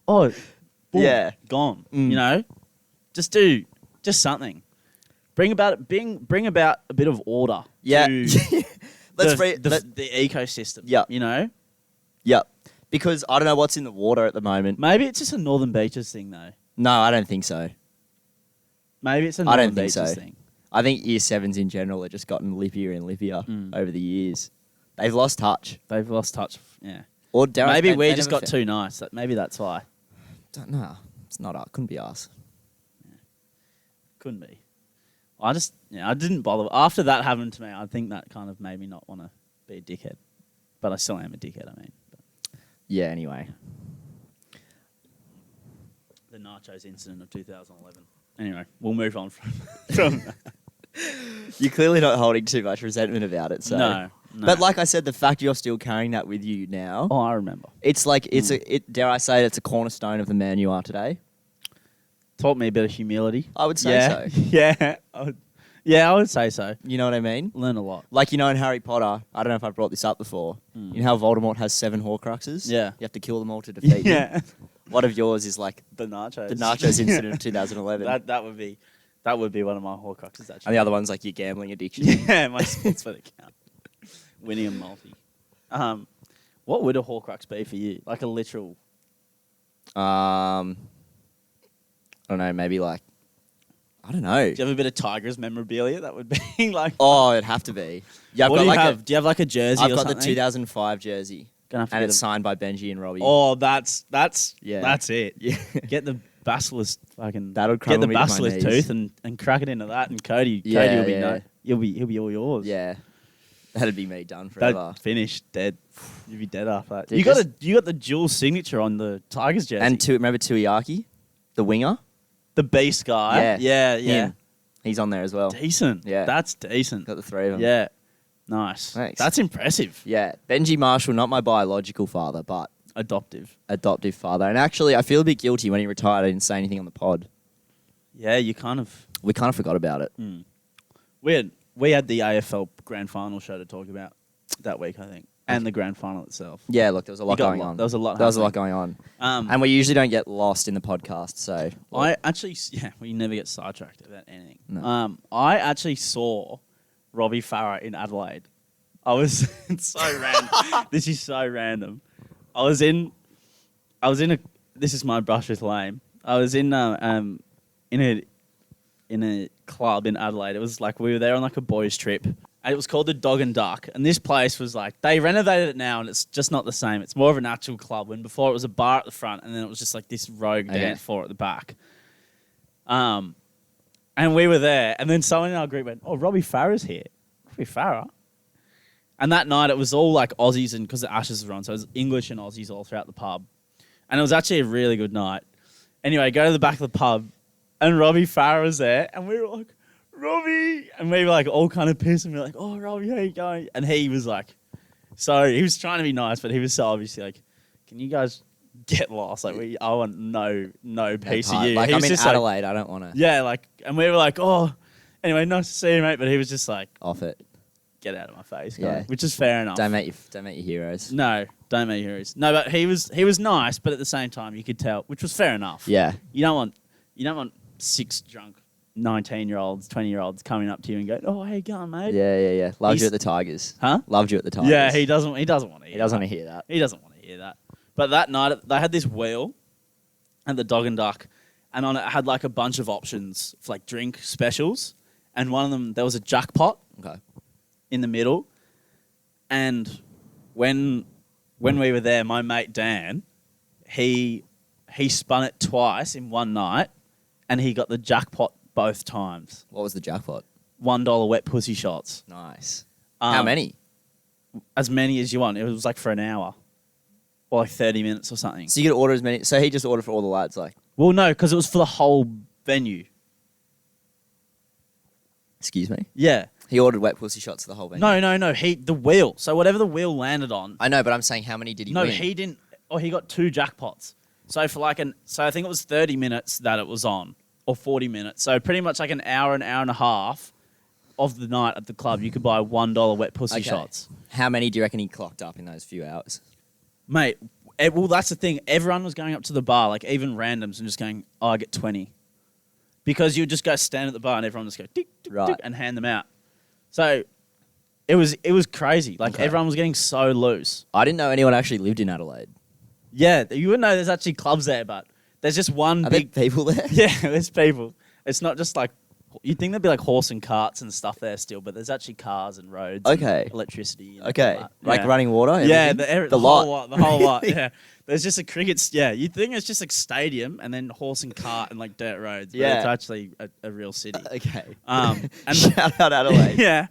Speaker 3: Boom,
Speaker 1: Yeah.
Speaker 3: gone.
Speaker 1: Mm.
Speaker 3: You know, just something. Bring about a bit of order.
Speaker 1: Yeah.
Speaker 3: To the ecosystem.
Speaker 1: Yep.
Speaker 3: You know,
Speaker 1: Yep. Because I don't know what's in the water at the moment.
Speaker 3: maybe it's just a Northern Beaches thing though.
Speaker 1: No, I don't think so.
Speaker 3: Maybe it's a
Speaker 1: I
Speaker 3: Northern
Speaker 1: don't think
Speaker 3: Beaches
Speaker 1: so.
Speaker 3: thing.
Speaker 1: I think year 7s in general have just gotten lippier and lippier
Speaker 3: Mm.
Speaker 1: over the years. They've lost touch.
Speaker 3: They've lost touch. Yeah.
Speaker 1: Or
Speaker 3: Maybe we just got too nice. Maybe that's why.
Speaker 1: No, it's not. Couldn't be us.
Speaker 3: Couldn't be. I didn't bother. After that happened to me, I think that kind of made me not want to be a dickhead. But I still am a dickhead, I mean.
Speaker 1: Yeah. Anyway.
Speaker 3: The nachos incident of 2011. Anyway, we'll move on from that.
Speaker 1: You're clearly not holding too much resentment about it. So.
Speaker 3: No.
Speaker 1: But like I said, the fact you're still carrying that with you now,
Speaker 3: Oh, I remember.
Speaker 1: it's like dare I say it's a cornerstone of the man you are today.
Speaker 3: Taught me a bit of humility.
Speaker 1: I would say so.
Speaker 3: Yeah. I would say so.
Speaker 1: You know what I mean?
Speaker 3: Learn a lot.
Speaker 1: Like, in Harry Potter, I don't know if I brought this up before. You know how Voldemort has 7 Horcruxes?
Speaker 3: Yeah.
Speaker 1: You have to kill them all to defeat them. One of yours is like
Speaker 3: The nachos.
Speaker 1: the nachos incident of 2011.
Speaker 3: That would be one of my Horcruxes, actually.
Speaker 1: And the other one's like your gambling addiction.
Speaker 3: Yeah, my sports bet account. Winning a multi. What would a Horcrux be for you? Like a literal...
Speaker 1: I don't know, maybe like, I don't know.
Speaker 3: Do you have a bit of Tigers memorabilia? That would be like...
Speaker 1: Oh, it'd have to be. Yeah,
Speaker 3: What do you have? Do you have like a jersey
Speaker 1: I've
Speaker 3: or
Speaker 1: got
Speaker 3: something?
Speaker 1: the 2005 jersey.
Speaker 3: Gonna have to
Speaker 1: And
Speaker 3: get
Speaker 1: it's
Speaker 3: a-
Speaker 1: signed by Benji and Robbie.
Speaker 3: Oh, that's
Speaker 1: Yeah.
Speaker 3: That's it.
Speaker 1: Yeah.
Speaker 3: Get the basilisk fucking...
Speaker 1: That'll
Speaker 3: Get
Speaker 1: crumble
Speaker 3: the
Speaker 1: me to my
Speaker 3: basilisk
Speaker 1: knees.
Speaker 3: tooth and crack it into that, and Cody will be
Speaker 1: Yeah.
Speaker 3: no... he'll be all yours.
Speaker 1: Yeah. That'd be me done forever.
Speaker 3: That finish dead. You'd be dead after that.
Speaker 1: Dude,
Speaker 3: You got the dual signature on the Tigers jersey.
Speaker 1: And remember Tuiaki, the winger?
Speaker 3: the beast guy. Yeah.
Speaker 1: Him. He's on there as well.
Speaker 3: Decent.
Speaker 1: Yeah.
Speaker 3: That's decent.
Speaker 1: Got the three of them.
Speaker 3: Yeah. Nice.
Speaker 1: Thanks.
Speaker 3: That's impressive.
Speaker 1: Yeah. Benji Marshall, not my biological father, but
Speaker 3: Adoptive.
Speaker 1: adoptive father. And actually, I feel a bit guilty when he retired. I didn't say anything on the pod.
Speaker 3: Yeah, you kind of.
Speaker 1: We kind of forgot about it.
Speaker 3: We had the AFL Grand Final show to talk about that week, I think, and the Grand Final itself.
Speaker 1: Yeah, look, there was a lot going on.
Speaker 3: There was a lot.
Speaker 1: There was a lot going on. And we usually don't get lost in the podcast, so...
Speaker 3: We never get sidetracked about anything.
Speaker 1: No.
Speaker 3: I actually saw Robbie Farah in Adelaide. It's so random. This is so random. I was in this is my brush with lame. I was in a club in Adelaide. It was like we were there on like a boys trip. And it was called the Dog and Duck. And this place was like, they renovated it now and it's just not the same. It's more of an actual club when before it was a bar at the front and then it was just like this rogue dance floor at the back. And we were there and then someone in our group went, oh, Robbie Farah's here. Robbie Farah? And that night it was all like Aussies and because the Ashes were on, so it was English and Aussies all throughout the pub. And it was actually a really good night. Anyway, go to the back of the pub and Robbie Farah was there and we were like, Robbie! And we were like all kind of pissed and we were like, oh, Robbie, how you going? And he was like, he was trying to be nice, but he was so obviously like, can you guys get lost? Like, I want no piece of you.
Speaker 1: Like,
Speaker 3: He
Speaker 1: I'm
Speaker 3: was
Speaker 1: in
Speaker 3: just like,
Speaker 1: Adelaide, I don't want to...
Speaker 3: yeah, like, and we were like, oh, anyway, nice to see you, mate. But he was just like,
Speaker 1: Off it.
Speaker 3: get out of my face, guy.
Speaker 1: Yeah.
Speaker 3: Which is fair enough.
Speaker 1: Don't make your heroes.
Speaker 3: No, don't make heroes. No, but he was nice, but at the same time you could tell, which was fair enough.
Speaker 1: Yeah.
Speaker 3: You don't want 6 drunk 19-year-olds, 20-year-olds coming up to you and going, "Oh, how you going, mate?"
Speaker 1: Yeah. Loved you at the Tigers.
Speaker 3: Huh?
Speaker 1: Loved you at the Tigers.
Speaker 3: Yeah, he doesn't want to hear.
Speaker 1: He doesn't want to hear that.
Speaker 3: He doesn't want to hear that. But that night they had this wheel at the Dog and Duck, and on it had like a bunch of options for like drink specials, and one of them there was a jackpot.
Speaker 1: Okay.
Speaker 3: In the middle, and when we were there, my mate Dan, he spun it twice in one night, and he got the jackpot both times.
Speaker 1: What was the jackpot?
Speaker 3: $1 wet pussy shots.
Speaker 1: Nice. How many?
Speaker 3: As many as you want. It was like for an hour, or like 30 minutes or something.
Speaker 1: So you could order as many. So he just ordered for all the lads, like.
Speaker 3: Well, no, because it was for the whole venue.
Speaker 1: Excuse me.
Speaker 3: Yeah.
Speaker 1: He ordered wet pussy shots for the whole venue.
Speaker 3: No. The wheel. So whatever the wheel landed on.
Speaker 1: I know, but I'm saying how many did he
Speaker 3: No,
Speaker 1: win?
Speaker 3: he didn't. Oh, he got 2 jackpots. So for like so I think it was 30 minutes that it was on, or 40 minutes. So pretty much like an hour and a half of the night at the club, you could buy $1 wet pussy shots.
Speaker 1: How many do you reckon he clocked up in those few hours?
Speaker 3: Mate, well, that's the thing. Everyone was going up to the bar, like even randoms, and just going, oh, I get 20. Because you would just go stand at the bar and everyone would just go, tick, tick,
Speaker 1: Right.
Speaker 3: tick, and hand them out. So it was crazy. Like everyone was getting so loose.
Speaker 1: I didn't know anyone actually lived in Adelaide.
Speaker 3: Yeah, you wouldn't know there's actually clubs there, but there's just one
Speaker 1: Are
Speaker 3: big...
Speaker 1: there people there?
Speaker 3: Yeah, there's people. It's not just like... You'd think there'd be like horse and carts and stuff there still, but there's actually cars and roads
Speaker 1: Okay.
Speaker 3: and electricity. And
Speaker 1: Okay.
Speaker 3: all that.
Speaker 1: Like
Speaker 3: Yeah.
Speaker 1: running water?
Speaker 3: Yeah,
Speaker 1: everything?
Speaker 3: the
Speaker 1: lot.
Speaker 3: whole lot. The whole lot, yeah. There's just a cricket... Yeah, you'd think it's just like stadium and then horse and cart and like dirt roads, but
Speaker 1: Yeah.
Speaker 3: it's actually a real city.
Speaker 1: Okay.
Speaker 3: And
Speaker 1: Shout out Adelaide.
Speaker 3: yeah.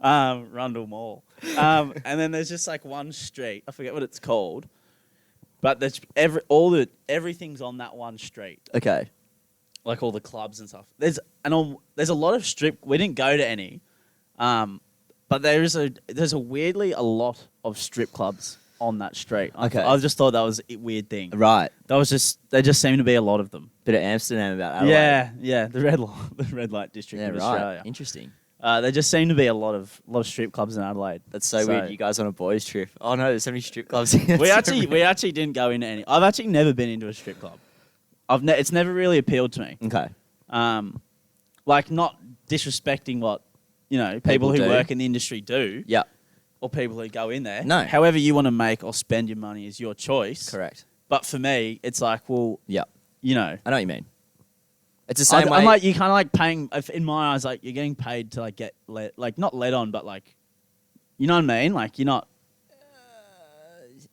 Speaker 3: Rundle Mall. And then there's just like one street. I forget what it's called. But there's everything's on that one street.
Speaker 1: Okay.
Speaker 3: Like all the clubs and stuff. There's a lot of strip. We didn't go to any, but there's a weirdly a lot of strip clubs on that street.
Speaker 1: Okay.
Speaker 3: I just thought that was a weird thing.
Speaker 1: Right.
Speaker 3: There just seemed to be a lot of them.
Speaker 1: Bit of Amsterdam about Adelaide.
Speaker 3: Yeah. The red light district
Speaker 1: Yeah,
Speaker 3: of
Speaker 1: right.
Speaker 3: Australia.
Speaker 1: Interesting.
Speaker 3: There just seemed to be a lot of strip clubs in Adelaide.
Speaker 1: That's so weird. You guys on a boys' trip. Oh no, there's so many strip clubs here.
Speaker 3: we actually didn't go into any. I've actually never been into a strip club. It's never really appealed to me.
Speaker 1: Okay.
Speaker 3: Like not disrespecting what people
Speaker 1: People
Speaker 3: who
Speaker 1: do.
Speaker 3: work in the industry do,
Speaker 1: Yeah.
Speaker 3: or people who go in there.
Speaker 1: No.
Speaker 3: However you want to make or spend your money is your choice.
Speaker 1: Correct.
Speaker 3: But for me, it's like, well,
Speaker 1: Yeah.
Speaker 3: I
Speaker 1: I know what you mean. It's the same way.
Speaker 3: I'm like, you kind of like paying. In my eyes, like you're getting paid to like get not led on, but like, you know what I mean? Like you're not.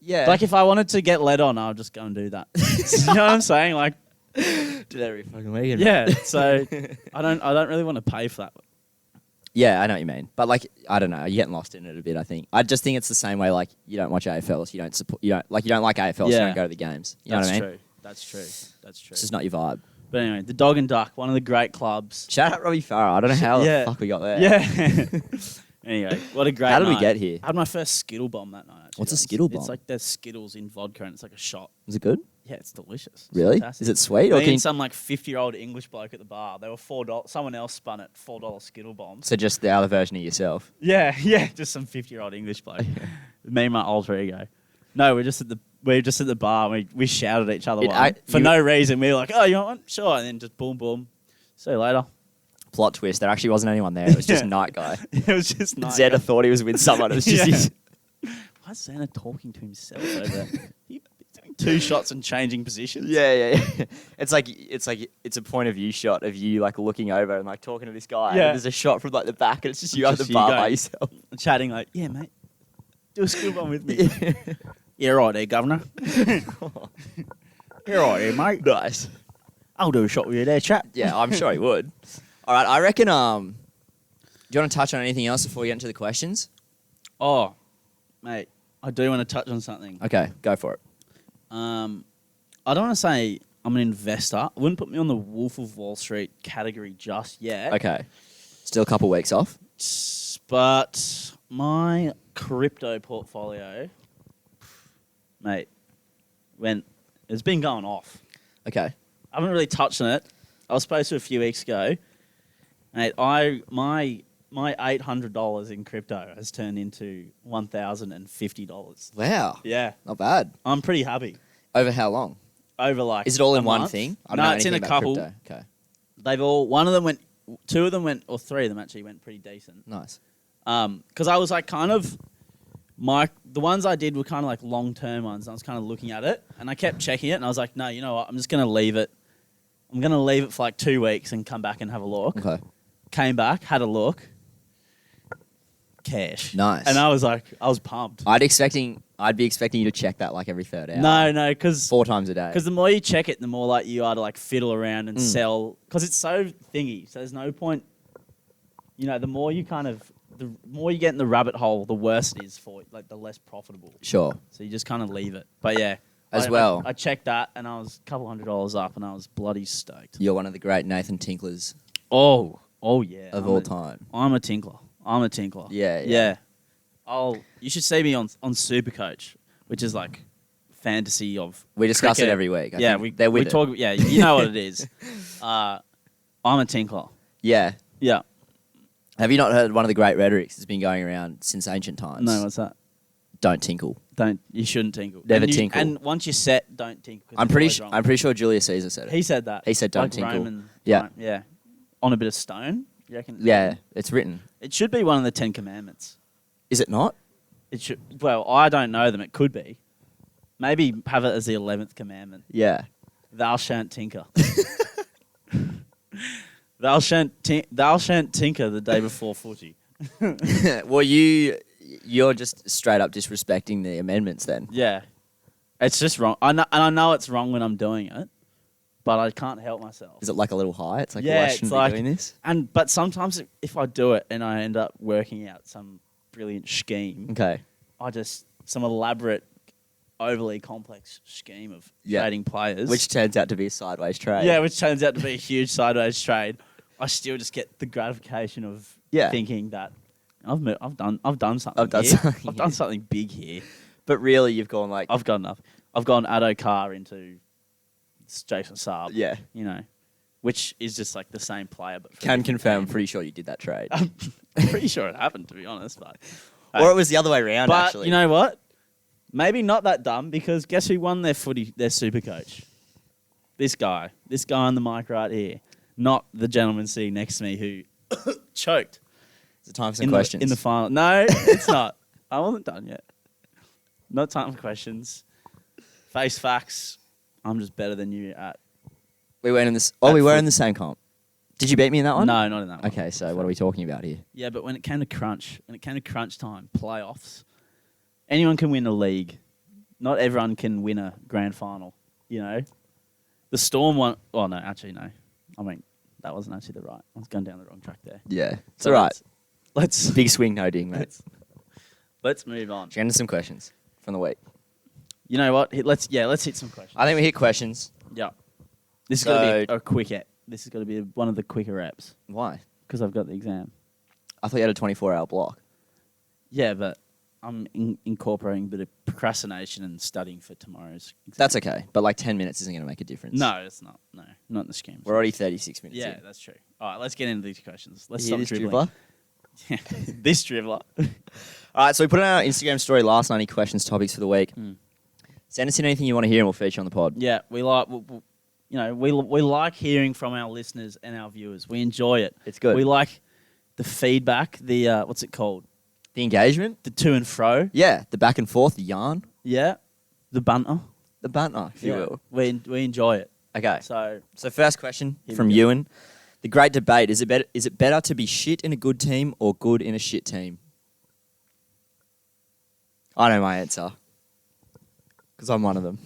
Speaker 1: Yeah.
Speaker 3: Like if I wanted to get led on, I'll just go and do that. You know what I'm saying? Like,
Speaker 1: do that every fucking weekend.
Speaker 3: yeah. So I don't really want to pay for that.
Speaker 1: Yeah, I know what you mean. But, like, I don't know. You're getting lost in it a bit, I think. I just think it's the same way, like, you don't watch AFL, so you don't support... You don't like AFL, so you
Speaker 3: Yeah.
Speaker 1: don't go to the games. You know what I mean?
Speaker 3: True. That's true. That's true.
Speaker 1: It's just not your vibe.
Speaker 3: But anyway, the Dog and Duck, one of the great clubs.
Speaker 1: Shout out Robbie Farah. I don't know how
Speaker 3: Yeah.
Speaker 1: the fuck we got there.
Speaker 3: Yeah. Anyway, what a great
Speaker 1: How did we
Speaker 3: night.
Speaker 1: get here?
Speaker 3: I had my first Skittle bomb that night. Actually.
Speaker 1: What's a Skittle bomb?
Speaker 3: It's like there's Skittles in vodka and it's like a shot.
Speaker 1: Was it good?
Speaker 3: Yeah, it's delicious. It's
Speaker 1: Really?
Speaker 3: fantastic.
Speaker 1: Is it sweet? Or
Speaker 3: Me
Speaker 1: can you...
Speaker 3: and some like 50-year-old English bloke at the bar. They were $4. Someone else spun it $4 Skittle bombs.
Speaker 1: So just the other version of yourself.
Speaker 3: Yeah, just some 50-year-old English bloke. Me and my alter ego. No, we're just at the bar. And we shouted at each other for no reason. We were like, "Oh, you want one? Sure." And then just boom, boom. See you later.
Speaker 1: Plot twist. There actually wasn't anyone there. It was just Night Guy.
Speaker 3: It was just nice.
Speaker 1: Zeta thought he was with someone. It was just his...
Speaker 3: Why is Xana talking to himself over there? He's doing 2 shots and changing positions.
Speaker 1: Yeah. It's a point of view shot of you like looking over and like talking to this guy.
Speaker 3: Yeah.
Speaker 1: And there's a shot from like the back and it's just you at the
Speaker 3: Just you
Speaker 1: bar
Speaker 3: going.
Speaker 1: by yourself.
Speaker 3: Chatting like, yeah, mate. Do a skill bomb with me. Yeah, right there, governor. You're right here, mate.
Speaker 1: Nice.
Speaker 3: I'll do a shot with you there, chap.
Speaker 1: Yeah, I'm sure he would. All right, I reckon. Do you want to touch on anything else before we get into the questions?
Speaker 3: Oh, mate, I do want to touch on something.
Speaker 1: Okay, go for it.
Speaker 3: I don't want to say I'm an investor. I wouldn't put me on the Wolf of Wall Street category just yet.
Speaker 1: Okay, still a couple weeks off.
Speaker 3: But my crypto portfolio, mate, it's been going off.
Speaker 1: Okay.
Speaker 3: I haven't really touched on it. I was supposed to a few weeks ago. Mate, my $800 in crypto has turned into $1,050.
Speaker 1: Wow.
Speaker 3: Yeah.
Speaker 1: Not bad.
Speaker 3: I'm pretty happy.
Speaker 1: Over how long?
Speaker 3: Over like
Speaker 1: Is it all
Speaker 3: a
Speaker 1: in one
Speaker 3: month.
Speaker 1: thing? I don't
Speaker 3: No,
Speaker 1: know
Speaker 3: it's in
Speaker 1: anything
Speaker 3: a
Speaker 1: about
Speaker 3: couple.
Speaker 1: crypto. Okay.
Speaker 3: They've all, one of them went, 2 of them went, or 3 of them actually went pretty decent.
Speaker 1: Nice.
Speaker 3: Because I was like kind of, the ones I did were kind of like long-term ones. And I was kind of looking at it and I kept checking it and I was like, no, you know what? I'm just going to leave it. I'm going to leave it for like 2 weeks and come back and have a look.
Speaker 1: Okay.
Speaker 3: Came back, had a look. Cash.
Speaker 1: Nice.
Speaker 3: And I was pumped.
Speaker 1: I'd be expecting you to check that like every third hour.
Speaker 3: No, because
Speaker 1: 4 times a day.
Speaker 3: the more you check it, the more like you are to like fiddle around and sell. Because it's so thingy. So there's no point. You know, the more you get in the rabbit hole, the worse it is for like the less profitable.
Speaker 1: Sure.
Speaker 3: So you just kind of leave it. But yeah.
Speaker 1: I
Speaker 3: I checked that and I was a couple $100 up and I was bloody stoked.
Speaker 1: You're one of the great Nathan Tinklers
Speaker 3: Oh yeah.
Speaker 1: of all time.
Speaker 3: I'm a tinkler.
Speaker 1: Yeah.
Speaker 3: You should see me on Supercoach, which is like fantasy of.
Speaker 1: We discuss
Speaker 3: cricket.
Speaker 1: it every week.
Speaker 3: Yeah,
Speaker 1: they're with
Speaker 3: we
Speaker 1: it.
Speaker 3: talk. Yeah, you know what it is. I'm a tinkler.
Speaker 1: Yeah.
Speaker 3: Yeah.
Speaker 1: Have you not heard one of the great rhetorics that's been going around since ancient times?
Speaker 3: No, what's that?
Speaker 1: Don't tinkle.
Speaker 3: You shouldn't tinkle.
Speaker 1: Never
Speaker 3: and
Speaker 1: tinkle.
Speaker 3: And once you're set, don't tinkle. 'cause
Speaker 1: I'm
Speaker 3: it's
Speaker 1: pretty
Speaker 3: always
Speaker 1: sure.
Speaker 3: wrong.
Speaker 1: I'm pretty sure Julius Caesar said it.
Speaker 3: He said that.
Speaker 1: He said don't
Speaker 3: like
Speaker 1: tinkle.
Speaker 3: Roman,
Speaker 1: Yeah.
Speaker 3: right, yeah. On a bit of stone. You reckon?
Speaker 1: Yeah, it's written.
Speaker 3: It should be one of the 10 Commandments.
Speaker 1: Is it not?
Speaker 3: It should. Well, I don't know them. It could be. Maybe have it as the 11th commandment.
Speaker 1: Yeah.
Speaker 3: Thou shan't tinker. Thou shan't tinker the day before footy.
Speaker 1: Well, you're just straight up disrespecting the amendments then.
Speaker 3: Yeah. It's just wrong. I know it's wrong when I'm doing it, but I can't help myself.
Speaker 1: Is it like a little high? It's like,
Speaker 3: Yeah,
Speaker 1: why
Speaker 3: it's
Speaker 1: shouldn't
Speaker 3: like-
Speaker 1: be doing this?
Speaker 3: But sometimes if I do it and I end up working out some brilliant scheme,
Speaker 1: Okay.
Speaker 3: some elaborate, overly complex scheme of
Speaker 1: Yeah.
Speaker 3: trading players.
Speaker 1: Which turns out to be a sideways trade.
Speaker 3: Yeah, which turns out to be a huge sideways trade. I still just get the gratification of thinking that I've done something.
Speaker 1: I've done
Speaker 3: here.
Speaker 1: something
Speaker 3: I've done
Speaker 1: here.
Speaker 3: something big here.
Speaker 1: But really, you've gone like...
Speaker 3: I've got enough. I've gone Addo Carr into Jason Saab.
Speaker 1: Yeah.
Speaker 3: You know, which is just like the same player, but for a
Speaker 1: Can
Speaker 3: different
Speaker 1: confirm, I'm
Speaker 3: team.
Speaker 1: pretty sure you did that trade.
Speaker 3: I'm pretty sure it happened, to be honest. But
Speaker 1: Or it was the other way around,
Speaker 3: but
Speaker 1: actually.
Speaker 3: you know what? Maybe not that dumb, because guess who won their super coach? This guy on the mic right here. Not the gentleman sitting next to me who choked
Speaker 1: Is it time for some questions?
Speaker 3: in the final. No, it's not. I wasn't done yet. Not time for questions. Face facts. I'm just better than you at.
Speaker 1: We weren't in this. Oh, we were in the same comp. Did you beat me in that one?
Speaker 3: No, not in that one.
Speaker 1: Okay, so what are we talking about here?
Speaker 3: Yeah, but when it came to crunch time, playoffs, anyone can win a league. Not everyone can win a grand final, you know? The Storm won... Oh, no, actually, no. I mean, that wasn't actually the right... I was going down the wrong track there.
Speaker 1: Yeah, it's
Speaker 3: So
Speaker 1: all right.
Speaker 3: let's
Speaker 1: Big swing, no ding, mate.
Speaker 3: let's move on.
Speaker 1: Get into some questions from the week.
Speaker 3: You know what? Let's hit some questions.
Speaker 1: I think we hit questions.
Speaker 3: Yeah. This is
Speaker 1: So-
Speaker 3: going to be a quick ep. This is going to be one of the quicker reps
Speaker 1: Why?
Speaker 3: because I've got the exam.
Speaker 1: I thought you had a 24-hour block.
Speaker 3: Yeah, but I'm incorporating a bit of procrastination and studying for tomorrow's exam.
Speaker 1: That's okay, but like 10 minutes isn't going to make a difference.
Speaker 3: No, it's not. No, not in the scheme.
Speaker 1: We're already 36 minutes
Speaker 3: Yeah,
Speaker 1: in.
Speaker 3: that's true. All right, let's get into these questions. Let's
Speaker 1: You hear
Speaker 3: stop
Speaker 1: this
Speaker 3: dribbling.
Speaker 1: dribbler?
Speaker 3: This dribbler.
Speaker 1: All right, so we put on our Instagram story last night, any questions, topics for the week.
Speaker 3: Mm.
Speaker 1: Send us in anything you want to hear and we'll feature on the pod.
Speaker 3: Yeah, we like, we like hearing from our listeners and our viewers. We enjoy it.
Speaker 1: It's good.
Speaker 3: We like the feedback. The what's it called?
Speaker 1: The engagement?
Speaker 3: The to and fro.
Speaker 1: Yeah, the back and forth, the yarn,
Speaker 3: Yeah, the banter.
Speaker 1: the banter, if you will.
Speaker 3: We enjoy it.
Speaker 1: Okay,
Speaker 3: So
Speaker 1: so first question
Speaker 3: Here we
Speaker 1: from
Speaker 3: go.
Speaker 1: Ewan. The great debate, is it better to be shit in a good team or good in a shit team? I know my answer. Because I'm one of them.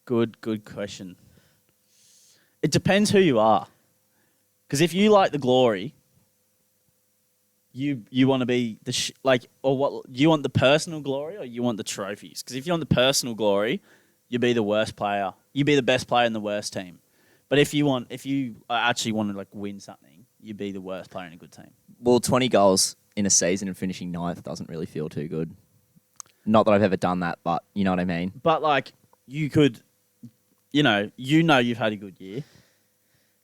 Speaker 3: Good question. It depends who you are. Because if you like the glory, you want to be or what? You want the personal glory or you want the trophies? Because if you want the personal glory, you be the worst player. You be the best player in the worst team. But if you actually want to like win something, you be the worst player in a good team.
Speaker 1: Well, 20 goals in a season and finishing ninth doesn't really feel too good. Not that I've ever done that, but you know what I mean.
Speaker 3: But like you could, you've had a good year.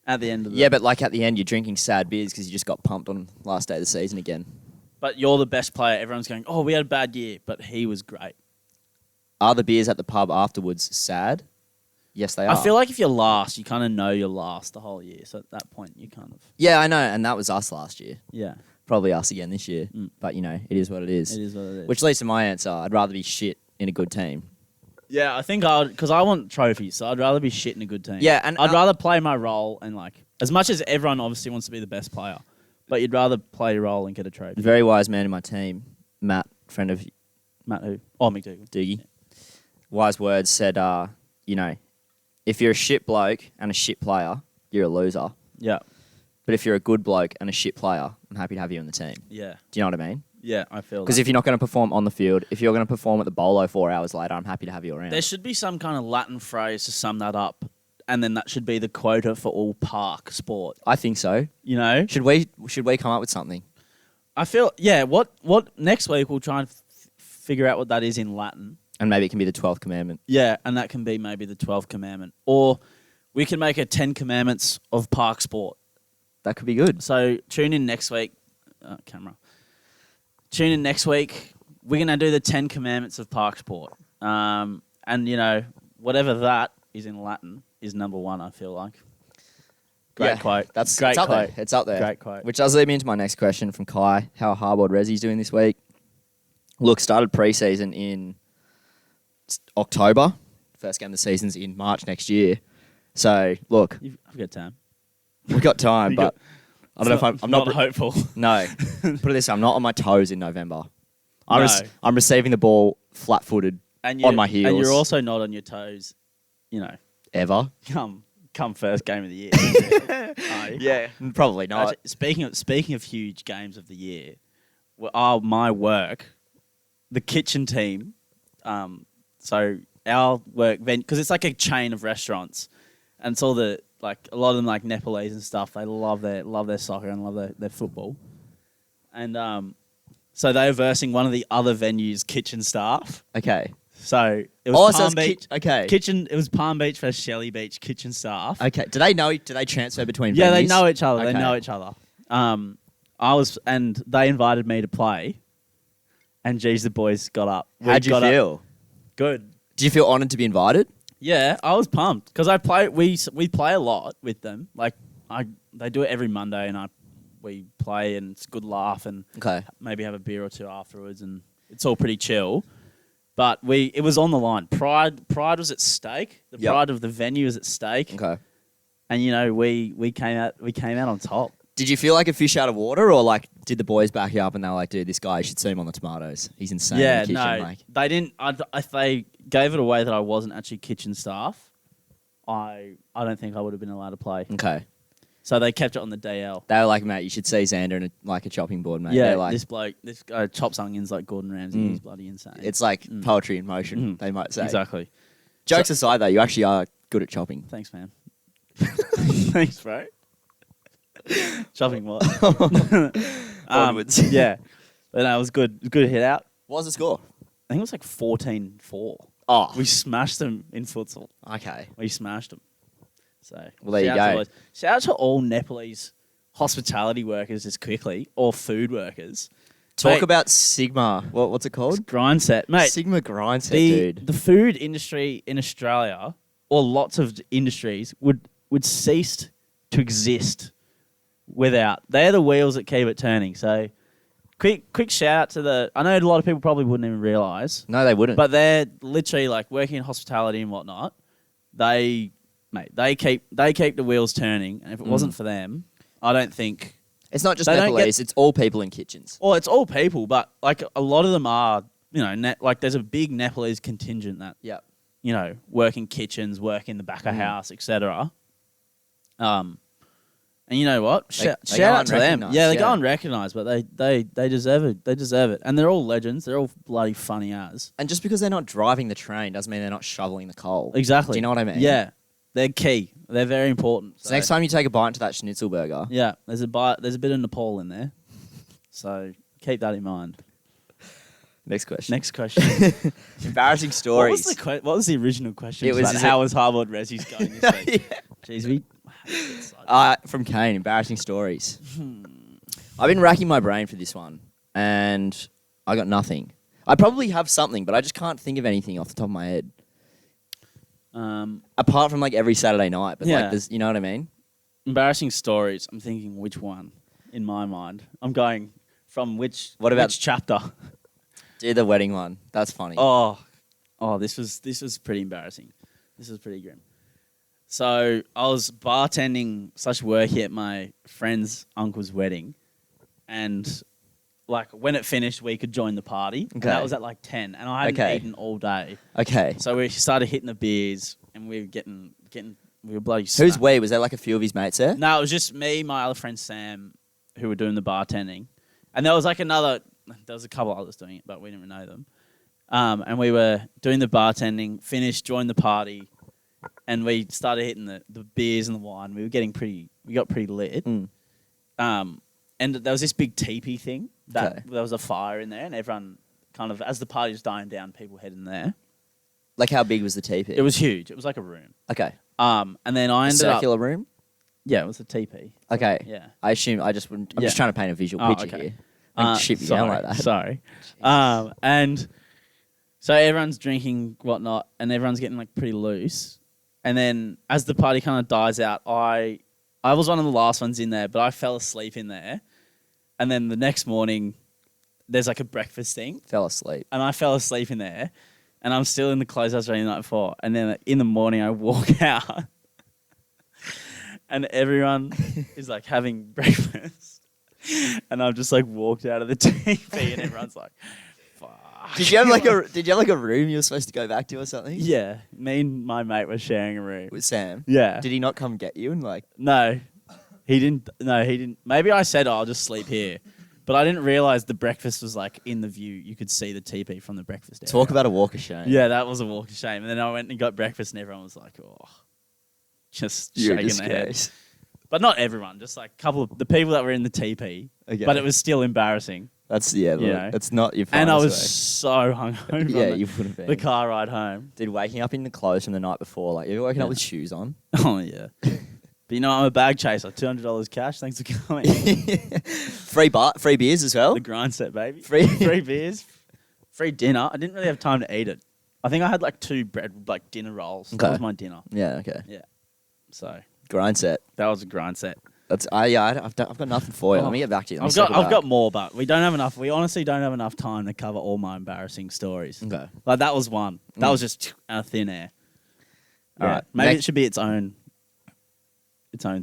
Speaker 3: At the end of the
Speaker 1: Yeah, but like at the end, you're drinking sad beers because you just got pumped on last day of the season again.
Speaker 3: But you're the best player. Everyone's going, oh, we had a bad year, but he was great.
Speaker 1: Are the beers at the pub afterwards sad? Yes, they are.
Speaker 3: I feel like if you're last, you kind of know you're last the whole year. So at that point, you kind of...
Speaker 1: Yeah, I know, and that was us last year.
Speaker 3: Yeah,
Speaker 1: Probably us again this year.
Speaker 3: Mm.
Speaker 1: But, you know, it is what it is.
Speaker 3: it is what it is.
Speaker 1: Which leads to my answer. I'd rather be shit in a good team.
Speaker 3: Yeah, I think because I want trophies, so I'd rather be shit in a good team.
Speaker 1: Yeah, and
Speaker 3: I'd rather play my role and like, as much as everyone obviously wants to be the best player, but you'd rather play your role and get a trophy.
Speaker 1: The very wise man in my team, Matt, friend of
Speaker 3: Matt who? Oh, McDougal.
Speaker 1: Doogie,
Speaker 3: Yeah.
Speaker 1: wise words said, if you're a shit bloke and a shit player, you're a loser.
Speaker 3: Yeah,
Speaker 1: But if you're a good bloke and a shit player, I'm happy to have you in the team.
Speaker 3: yeah,
Speaker 1: Do you know what I mean?
Speaker 3: yeah. I feel
Speaker 1: Because
Speaker 3: that.
Speaker 1: if you're not going to perform on the field, if you're going to perform at the bolo 4 hours later, I'm happy to have you around.
Speaker 3: There should be some kind of Latin phrase to sum that up, and then that should be the quota for all park sport.
Speaker 1: I think so.
Speaker 3: You know,
Speaker 1: Should we come up with something?
Speaker 3: I feel What next week we'll try and figure out what that is in Latin.
Speaker 1: And maybe it can be the 12th commandment.
Speaker 3: Yeah, and that can be maybe the 12th commandment, or we can make a 10 commandments of park sport.
Speaker 1: That could be good.
Speaker 3: So tune in next week. Camera. Tune in next week. We're gonna do the 10 commandments of park sport. And whatever that is in Latin is number one. I feel like. Great
Speaker 1: Yeah,
Speaker 3: quote.
Speaker 1: That's
Speaker 3: great
Speaker 1: it's up
Speaker 3: quote.
Speaker 1: there. It's up there.
Speaker 3: Great quote.
Speaker 1: Which does lead me into my next question from Kai. How are Hardboard Resi's doing this week? Look, started pre-season in October. First game of the season's in March next year. So, look,
Speaker 3: I've got time.
Speaker 1: we've got time,
Speaker 3: You
Speaker 1: but I don't know if I'm not...
Speaker 3: hopeful.
Speaker 1: No. Put it this way, I'm not on my toes in November.
Speaker 3: No.
Speaker 1: I'm receiving the ball flat-footed
Speaker 3: And
Speaker 1: on my heels.
Speaker 3: And you're also not on your toes.
Speaker 1: Ever.
Speaker 3: Come first game of the year. Are you?
Speaker 1: Yeah. Probably not.
Speaker 3: Actually, speaking of huge games of the year, my work, the kitchen team. So our work venue, because it's like a chain of restaurants, and it's all a lot of them like Nepalese and stuff. They love their soccer and love their football, and so they were versing one of the other venues' kitchen staff.
Speaker 1: Okay.
Speaker 3: So it was
Speaker 1: so
Speaker 3: Palm
Speaker 1: it's
Speaker 3: Beach.
Speaker 1: okay.
Speaker 3: Kitchen. It was Palm Beach versus Shelley Beach kitchen staff.
Speaker 1: Okay. Do they transfer between
Speaker 3: Yeah,
Speaker 1: venues?
Speaker 3: they know each other.
Speaker 1: Okay.
Speaker 3: They know each other. And they invited me to play, and geez, the boys got up.
Speaker 1: How'd you feel?
Speaker 3: Good.
Speaker 1: Did you feel honoured to be invited?
Speaker 3: Yeah, I was pumped because we play a lot with them. They do it every Monday, and we play, and it's a good laugh, and
Speaker 1: Okay.
Speaker 3: maybe have a beer or two afterwards, and it's all pretty chill. But it was on the line. Pride was at stake. The
Speaker 1: Yep.
Speaker 3: pride of the venue was at stake.
Speaker 1: Okay.
Speaker 3: And we came out on top.
Speaker 1: Did you feel like a fish out of water, or like did the boys back you up and they were like, "Dude, this guy, you should see him on the tomatoes. He's insane."
Speaker 3: Yeah,
Speaker 1: in the kitchen.
Speaker 3: no, they didn't. They gave it away that I wasn't actually kitchen staff, I don't think I would have been allowed to play.
Speaker 1: Okay.
Speaker 3: So they kept it on the DL.
Speaker 1: They were like, mate, you should see Xander in a chopping board, mate.
Speaker 3: Yeah,
Speaker 1: They're like,
Speaker 3: this guy chops onions like Gordon Ramsay. He's bloody insane.
Speaker 1: it's like poetry in motion, they might say.
Speaker 3: Exactly.
Speaker 1: Jokes aside, though, you actually are good at chopping.
Speaker 3: Thanks, man. Thanks, bro. Chopping what?
Speaker 1: Onwards.
Speaker 3: Yeah. But no, it was good. It was a good hit out.
Speaker 1: What was the score?
Speaker 3: I think it was like 14-4.
Speaker 1: Oh,
Speaker 3: We smashed them in futsal.
Speaker 1: okay.
Speaker 3: We smashed them. So,
Speaker 1: Well, there you
Speaker 3: shout out to
Speaker 1: go.
Speaker 3: those- Shout out to all Nepalese hospitality workers just quickly, or food workers.
Speaker 1: Talk
Speaker 3: Mate,
Speaker 1: about Sigma. What's it called?
Speaker 3: grind set. Mate,
Speaker 1: Sigma grind set,
Speaker 3: the
Speaker 1: dude.
Speaker 3: food industry in Australia, or lots of industries, would cease to exist without. They're the wheels that keep it turning. So, quick shout out to the. I know a lot of people probably wouldn't even realise,
Speaker 1: No, they wouldn't.
Speaker 3: but they're literally like working in hospitality and whatnot. They keep the wheels turning, and if it wasn't for them, I don't think.
Speaker 1: it's not just
Speaker 3: they don't
Speaker 1: Nepalese, it's all people in kitchens.
Speaker 3: Well, it's all people, but like a lot of them are, like there's a big Nepalese contingent that
Speaker 1: Yep.
Speaker 3: work in kitchens, work in the back of house, etc. And you know what?
Speaker 1: They
Speaker 3: Shout
Speaker 1: go
Speaker 3: out to them.
Speaker 1: unrecognised,
Speaker 3: Yeah, they
Speaker 1: yeah.
Speaker 3: go unrecognised, but they deserve it. They deserve it, and they're all legends. They're all bloody funny as.
Speaker 1: And just because they're not driving the train doesn't mean they're not shoveling the coal.
Speaker 3: Exactly.
Speaker 1: Do you know what I mean?
Speaker 3: Yeah, they're key. They're very important.
Speaker 1: So next time you take a bite into that schnitzel burger,
Speaker 3: yeah, there's a bit of Nepal in there, so keep that in mind.
Speaker 1: next question.
Speaker 3: Next question.
Speaker 1: Embarrassing stories.
Speaker 3: What was the original question?
Speaker 1: It was,
Speaker 3: About
Speaker 1: is
Speaker 3: how was Harvard Resi's going this week? Jeez, we.
Speaker 1: From Kane, embarrassing stories. I've been racking my brain for this one, and I got nothing. I probably have something, but I just can't think of anything off the top of my head. Apart from like every Saturday night, but
Speaker 3: Yeah.
Speaker 1: like there's, you know what I mean?
Speaker 3: Embarrassing stories. I'm thinking which one in my mind. I'm going from which.
Speaker 1: What about-
Speaker 3: which chapter?
Speaker 1: Do the wedding one. That's funny.
Speaker 3: Oh, this was pretty embarrassing. This was pretty grim. So I was bartending / working at my friend's uncle's wedding, and like when it finished, we could join the party. And
Speaker 1: Okay.
Speaker 3: that was at like 10, and I hadn't
Speaker 1: Okay.
Speaker 3: eaten all day.
Speaker 1: Okay.
Speaker 3: So we started hitting the beers, and we were getting we were bloody.
Speaker 1: Who's
Speaker 3: smashed.
Speaker 1: we? Was there like a few of his mates there?
Speaker 3: No, it was just me, my other friend Sam, who were doing the bartending, and there was like there was a couple others doing it, but we didn't know them. And we were doing the bartending, finished, joined the party, and we started hitting the beers and the wine. We got pretty lit.
Speaker 1: Mm.
Speaker 3: And there was this big teepee thing that
Speaker 1: Okay.
Speaker 3: there was a fire in there, and everyone kind of, as the party was dying down, people headed in there.
Speaker 1: Like how big was the teepee?
Speaker 3: It was huge. It was like a room.
Speaker 1: Okay.
Speaker 3: And then I
Speaker 1: A
Speaker 3: ended up,
Speaker 1: circular room?
Speaker 3: yeah, it was a teepee.
Speaker 1: Okay.
Speaker 3: Yeah.
Speaker 1: I assume I just wouldn't. I'm
Speaker 3: Yeah.
Speaker 1: just trying to paint a visual
Speaker 3: Oh,
Speaker 1: picture
Speaker 3: okay.
Speaker 1: here. Don't shit me down like that.
Speaker 3: Sorry. And so everyone's drinking whatnot, and everyone's getting like pretty loose. And then as the party kind of dies out, I was one of the last ones in there, but I fell asleep in there. And then the next morning, there's like a breakfast thing,
Speaker 1: Fell asleep.
Speaker 3: and I fell asleep in there. And I'm still in the clothes I was wearing the night before. And then in the morning, I walk out, and everyone is like having breakfast. And I've just like walked out of the TV, and everyone's like, fuck.
Speaker 1: Did you have like a room you were supposed to go back to or something?
Speaker 3: Yeah, me and my mate were sharing a room.
Speaker 1: With Sam?
Speaker 3: Yeah.
Speaker 1: Did he not come get you and like?
Speaker 3: No, he didn't. No, he didn't. Maybe I said, I'll just sleep here. But I didn't realize the breakfast was like in the view. You could see the teepee from the breakfast area.
Speaker 1: Talk about a walk of shame.
Speaker 3: Yeah, that was a walk of shame. And then I went and got breakfast, and everyone was like, oh, just
Speaker 1: You're a
Speaker 3: shaking their head.
Speaker 1: disgrace.
Speaker 3: But not everyone, just like a couple of the people that were in the teepee.
Speaker 1: Okay.
Speaker 3: But it was still embarrassing.
Speaker 1: That's
Speaker 3: You know.
Speaker 1: That's not your.
Speaker 3: And I was
Speaker 1: finest
Speaker 3: so hungover
Speaker 1: way.
Speaker 3: on
Speaker 1: Yeah,
Speaker 3: the,
Speaker 1: you would have been.
Speaker 3: the car ride home.
Speaker 1: Dude, waking up in the clothes from the night before, like you're waking up
Speaker 3: Yeah.
Speaker 1: with shoes on.
Speaker 3: Oh, yeah. But you know, I'm a bag chaser. $200 cash. Thanks for coming.
Speaker 1: Free beers as well.
Speaker 3: The grind set, baby.
Speaker 1: Free-
Speaker 3: Free beers. Free dinner. I didn't really have time to eat it. I think I had like 2 dinner rolls. That
Speaker 1: Okay.
Speaker 3: was my dinner.
Speaker 1: Yeah. Okay.
Speaker 3: Yeah. So
Speaker 1: Grind set.
Speaker 3: that was a grind set.
Speaker 1: That's. I've got nothing for you. Let me get back to you. Let me
Speaker 3: I've got
Speaker 1: circle
Speaker 3: I've got
Speaker 1: back.
Speaker 3: more, but we don't have enough. We honestly don't have enough time to cover all my embarrassing stories.
Speaker 1: Okay.
Speaker 3: Like that was one. That was just out of thin air.
Speaker 1: All right.
Speaker 3: Maybe
Speaker 1: Next-
Speaker 3: it should be its own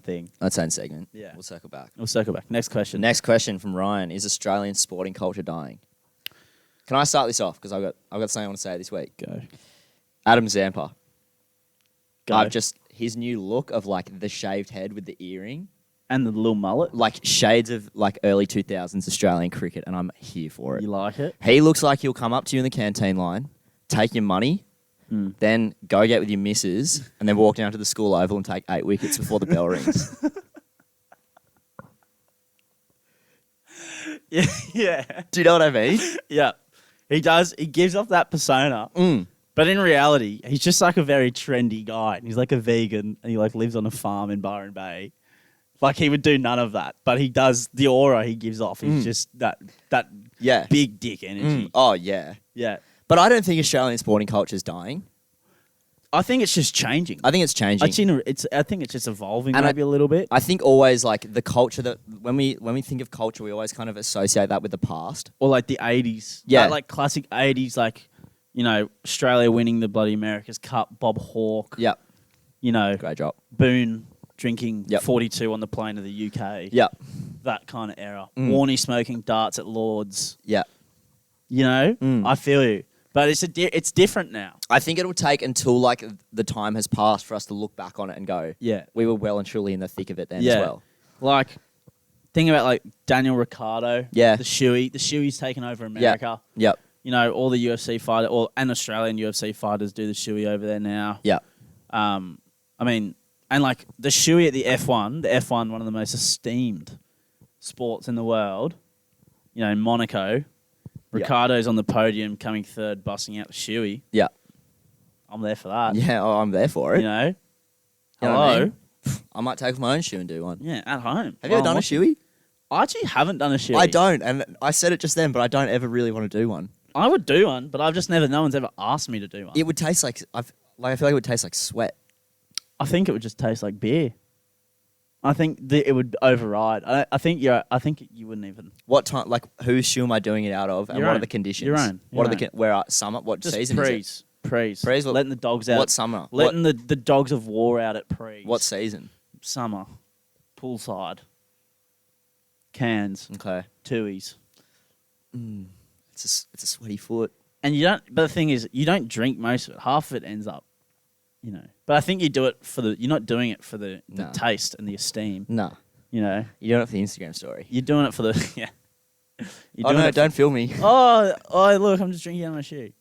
Speaker 3: thing.
Speaker 1: That's own segment.
Speaker 3: Yeah.
Speaker 1: We'll circle back.
Speaker 3: We'll circle back. Next question.
Speaker 1: Next question from Ryan: is Australian sporting culture dying? Can I start this off because I've got something I want to say this week.
Speaker 3: Go.
Speaker 1: Adam Zampa.
Speaker 3: Go.
Speaker 1: I've just his new look of like the shaved head with the earring,
Speaker 3: And the little mullet.
Speaker 1: like shades of like early 2000s Australian cricket, and I'm here for it.
Speaker 3: You like it?
Speaker 1: He looks like he'll come up to you in the canteen line, take your money, then go get with your missus, and then walk down to the school oval and take 8 wickets before the bell rings.
Speaker 3: Yeah. Yeah.
Speaker 1: Do you know what I mean?
Speaker 3: Yeah. He does. He gives off that persona. But in reality, he's just like a very trendy guy. And he's like a vegan and he like lives on a farm in Byron Bay. Like he would do none of that. But he does the aura he gives off. He's just that
Speaker 1: Yeah.
Speaker 3: big dick energy.
Speaker 1: Oh, yeah.
Speaker 3: Yeah.
Speaker 1: But I don't think Australian sporting culture is dying.
Speaker 3: I think it's just changing.
Speaker 1: I think it's changing.
Speaker 3: I think it's just evolving
Speaker 1: And
Speaker 3: maybe a little bit.
Speaker 1: I think always like the culture that when we think of culture, we always kind of associate that with the past.
Speaker 3: Or like the 80s.
Speaker 1: Yeah.
Speaker 3: That, like classic 80s, like, you know, Australia winning the bloody America's Cup, Bob Hawke.
Speaker 1: Yep.
Speaker 3: You know,
Speaker 1: Great job.
Speaker 3: Boone drinking
Speaker 1: Yep.
Speaker 3: 42 on the plane to the UK.
Speaker 1: Yep.
Speaker 3: That kind of era. Warney smoking darts at Lord's.
Speaker 1: Yep.
Speaker 3: You know, I feel you. But it's different now.
Speaker 1: I think it'll take until like the time has passed for us to look back on it and go,
Speaker 3: Yeah.
Speaker 1: we were well and truly in the thick of it then
Speaker 3: Yeah.
Speaker 1: as well.
Speaker 3: Like, think about like Daniel Ricciardo.
Speaker 1: Yeah.
Speaker 3: The Shoey. The Shoey's taken over America.
Speaker 1: Yep.
Speaker 3: You know, all the UFC fighters, and Australian UFC fighters do the Shoey over there now.
Speaker 1: Yep.
Speaker 3: I mean, and like the Shoey at the F1, one of the most esteemed sports in the world. You know, in Monaco, Ricciardo's on the podium, coming third, busting out the Shoey.
Speaker 1: Yep.
Speaker 3: I'm there for that.
Speaker 1: Yeah, I'm there for it.
Speaker 3: You know,
Speaker 1: You know
Speaker 3: hello.
Speaker 1: what I mean? I might take off my own shoe and do one.
Speaker 3: Yeah, at home.
Speaker 1: Have you ever done a shoey?
Speaker 3: I actually haven't done a Shoey.
Speaker 1: I don't, and I said it just then, but I don't ever really want to do one.
Speaker 3: I would do one, but no one's ever asked me to do one.
Speaker 1: It would taste like I feel like it would taste like sweat.
Speaker 3: I think it would just taste like beer. I think it would override. I think you wouldn't even.
Speaker 1: What time? Like, whose shoe am I doing it out of, and
Speaker 3: Your
Speaker 1: what
Speaker 3: own.
Speaker 1: are the conditions?
Speaker 3: Your own.
Speaker 1: What
Speaker 3: Your
Speaker 1: are the
Speaker 3: own.
Speaker 1: where are summer? What
Speaker 3: Just
Speaker 1: season is it?
Speaker 3: Prees.
Speaker 1: Prees, what-
Speaker 3: Letting the dogs out.
Speaker 1: What summer?
Speaker 3: Letting the dogs of war out at Prees.
Speaker 1: What season?
Speaker 3: Summer? Poolside. Cans.
Speaker 1: Okay,
Speaker 3: Tuies.
Speaker 1: it's a sweaty foot.
Speaker 3: And you don't. But the thing is, you don't drink most of it. Half of it ends up, you know. But I think you do it for the. You're not doing it for the
Speaker 1: No.
Speaker 3: taste and the esteem.
Speaker 1: Nah,
Speaker 3: You know.
Speaker 1: you're doing it for the Instagram story.
Speaker 3: You're doing it for the. Yeah. You're
Speaker 1: Oh
Speaker 3: doing
Speaker 1: no,
Speaker 3: it
Speaker 1: don't film me.
Speaker 3: oh, look, I'm just drinking out of my shoe.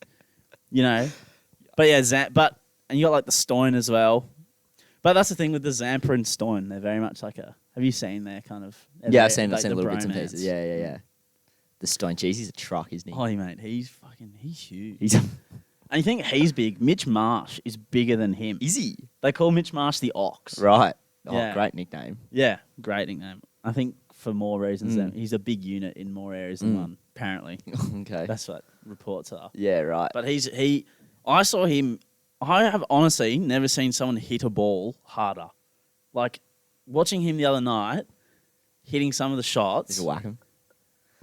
Speaker 3: You know? But yeah, and you got like the Stoin as well. But that's the thing with the Zampa and Stoin. They're very much like have you seen their kind of...
Speaker 1: Yeah, I've seen
Speaker 3: like
Speaker 1: little
Speaker 3: the
Speaker 1: bits and
Speaker 3: bromance?
Speaker 1: pieces. Yeah. The Stone Cheese, he's a truck, isn't he?
Speaker 3: Holy mate, he's huge.
Speaker 1: He's
Speaker 3: And you think he's big. Mitch Marsh is bigger than him.
Speaker 1: easy.
Speaker 3: They call Mitch Marsh the Ox.
Speaker 1: Right. Oh,
Speaker 3: Yeah.
Speaker 1: great nickname.
Speaker 3: Yeah, great nickname. I think for more reasons than... He's a big unit in more areas than one, apparently.
Speaker 1: Okay.
Speaker 3: That's what reports are.
Speaker 1: Yeah, right.
Speaker 3: But I saw him. I have honestly never seen someone hit a ball harder. Like watching him the other night, hitting some of the
Speaker 1: Just
Speaker 3: shots
Speaker 1: whack him.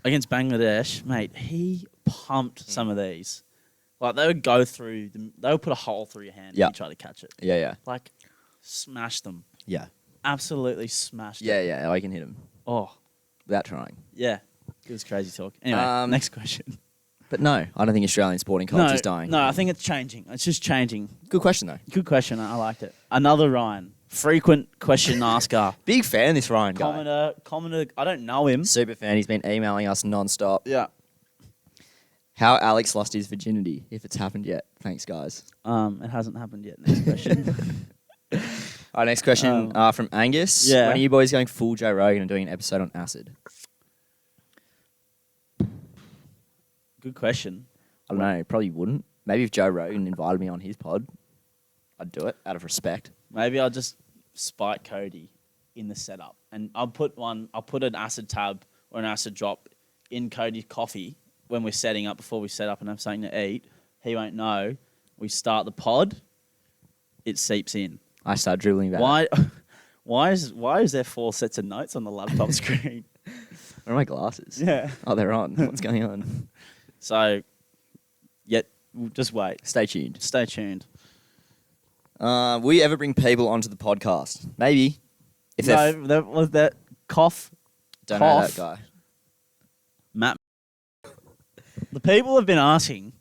Speaker 3: against Bangladesh, mate. He pumped some of these. Like they would go through. They would put a hole through your hand
Speaker 1: Yeah.
Speaker 3: and you try to catch it.
Speaker 1: Yeah.
Speaker 3: Like smash them.
Speaker 1: Yeah.
Speaker 3: Absolutely smashed them.
Speaker 1: Yeah, I can hit him
Speaker 3: Oh
Speaker 1: without trying.
Speaker 3: yeah. It was crazy talk. Anyway, next question.
Speaker 1: But no, I don't think Australian sporting culture is dying.
Speaker 3: No, I think it's changing. It's just changing.
Speaker 1: Good question, though.
Speaker 3: Good question. I liked it. Another Ryan. Frequent question asker.
Speaker 1: Big fan of this Ryan guy.
Speaker 3: Commenter. I don't know him.
Speaker 1: Super fan. He's been emailing us non-stop.
Speaker 3: Yeah.
Speaker 1: How Alex lost his virginity, if it's happened yet. Thanks, guys.
Speaker 3: It hasn't happened yet. Next question.
Speaker 1: All right, next question from Angus.
Speaker 3: Yeah.
Speaker 1: When are you boys going full Joe Rogan and doing an episode on acid?
Speaker 3: Good question.
Speaker 1: I don't know. Probably wouldn't. Maybe if Joe Rogan invited me on his pod, I'd do it out of respect.
Speaker 3: Maybe I'll just spike Cody in the setup, and I'll put an acid tab or an acid drop in Cody's coffee when we're setting up before we set up and have something to eat. He won't know. We start the pod. It seeps in.
Speaker 1: I start dribbling back.
Speaker 3: Why is there 4 sets of notes on the laptop screen?
Speaker 1: Where are my glasses?
Speaker 3: Yeah.
Speaker 1: Oh, they're on. What's going on?
Speaker 3: So, just wait.
Speaker 1: Stay tuned.
Speaker 3: Stay tuned.
Speaker 1: Will you ever bring people onto the podcast? Maybe. If they're
Speaker 3: That was that cough.
Speaker 1: don't know that
Speaker 3: cough.
Speaker 1: guy.
Speaker 3: Matt. The people have been asking.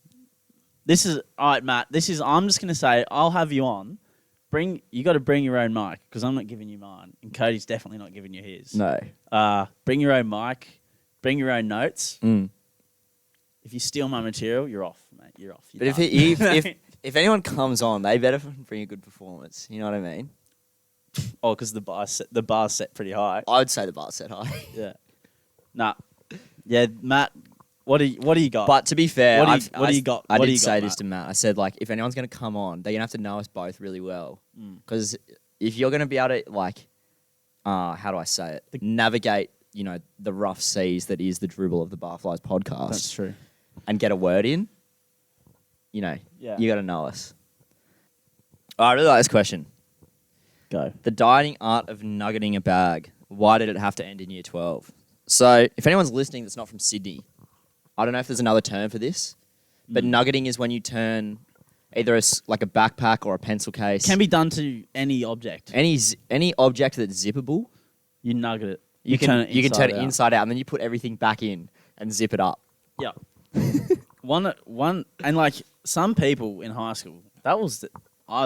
Speaker 3: This is all right, Matt. I'm just gonna say I'll have you on, You got to bring your own mic because I'm not giving you mine, and Cody's definitely not giving you his.
Speaker 1: No.
Speaker 3: Bring your own mic. Bring your own notes.
Speaker 1: Mm.
Speaker 3: If you steal my material, you're off, mate. You're off.
Speaker 1: But if anyone comes on, they better bring a good performance. You know what I mean?
Speaker 3: Oh, because the bar's set pretty high.
Speaker 1: I would say the bar's set high.
Speaker 3: Yeah. Nah. Yeah, Matt. What do you got?
Speaker 1: But to be fair,
Speaker 3: what do you got?
Speaker 1: I
Speaker 3: What do
Speaker 1: did
Speaker 3: you
Speaker 1: say
Speaker 3: got,
Speaker 1: this
Speaker 3: Matt?
Speaker 1: to Matt. I said, like, if anyone's going to come on, they're going to have to know us both really well.
Speaker 3: Mm.
Speaker 1: Because if you're going to be able to, like, how do I say it? Navigate, the rough seas that is the Dribble of the Barflies podcast.
Speaker 3: That's true.
Speaker 1: And get a word in, you got to know us. Oh, I really like this question.
Speaker 3: Go.
Speaker 1: The dying art of nuggeting a bag. Why did it have to end in year 12? So, if anyone's listening that's not from Sydney, I don't know if there's another term for this, but nuggeting is when you turn either like a backpack or a pencil case.
Speaker 3: Can be done to any object.
Speaker 1: Any object that's zippable.
Speaker 3: You nugget it.
Speaker 1: You can turn it
Speaker 3: out.
Speaker 1: inside out, and then you put everything back in and zip it up.
Speaker 3: Yeah. one, and like some people in high school, I was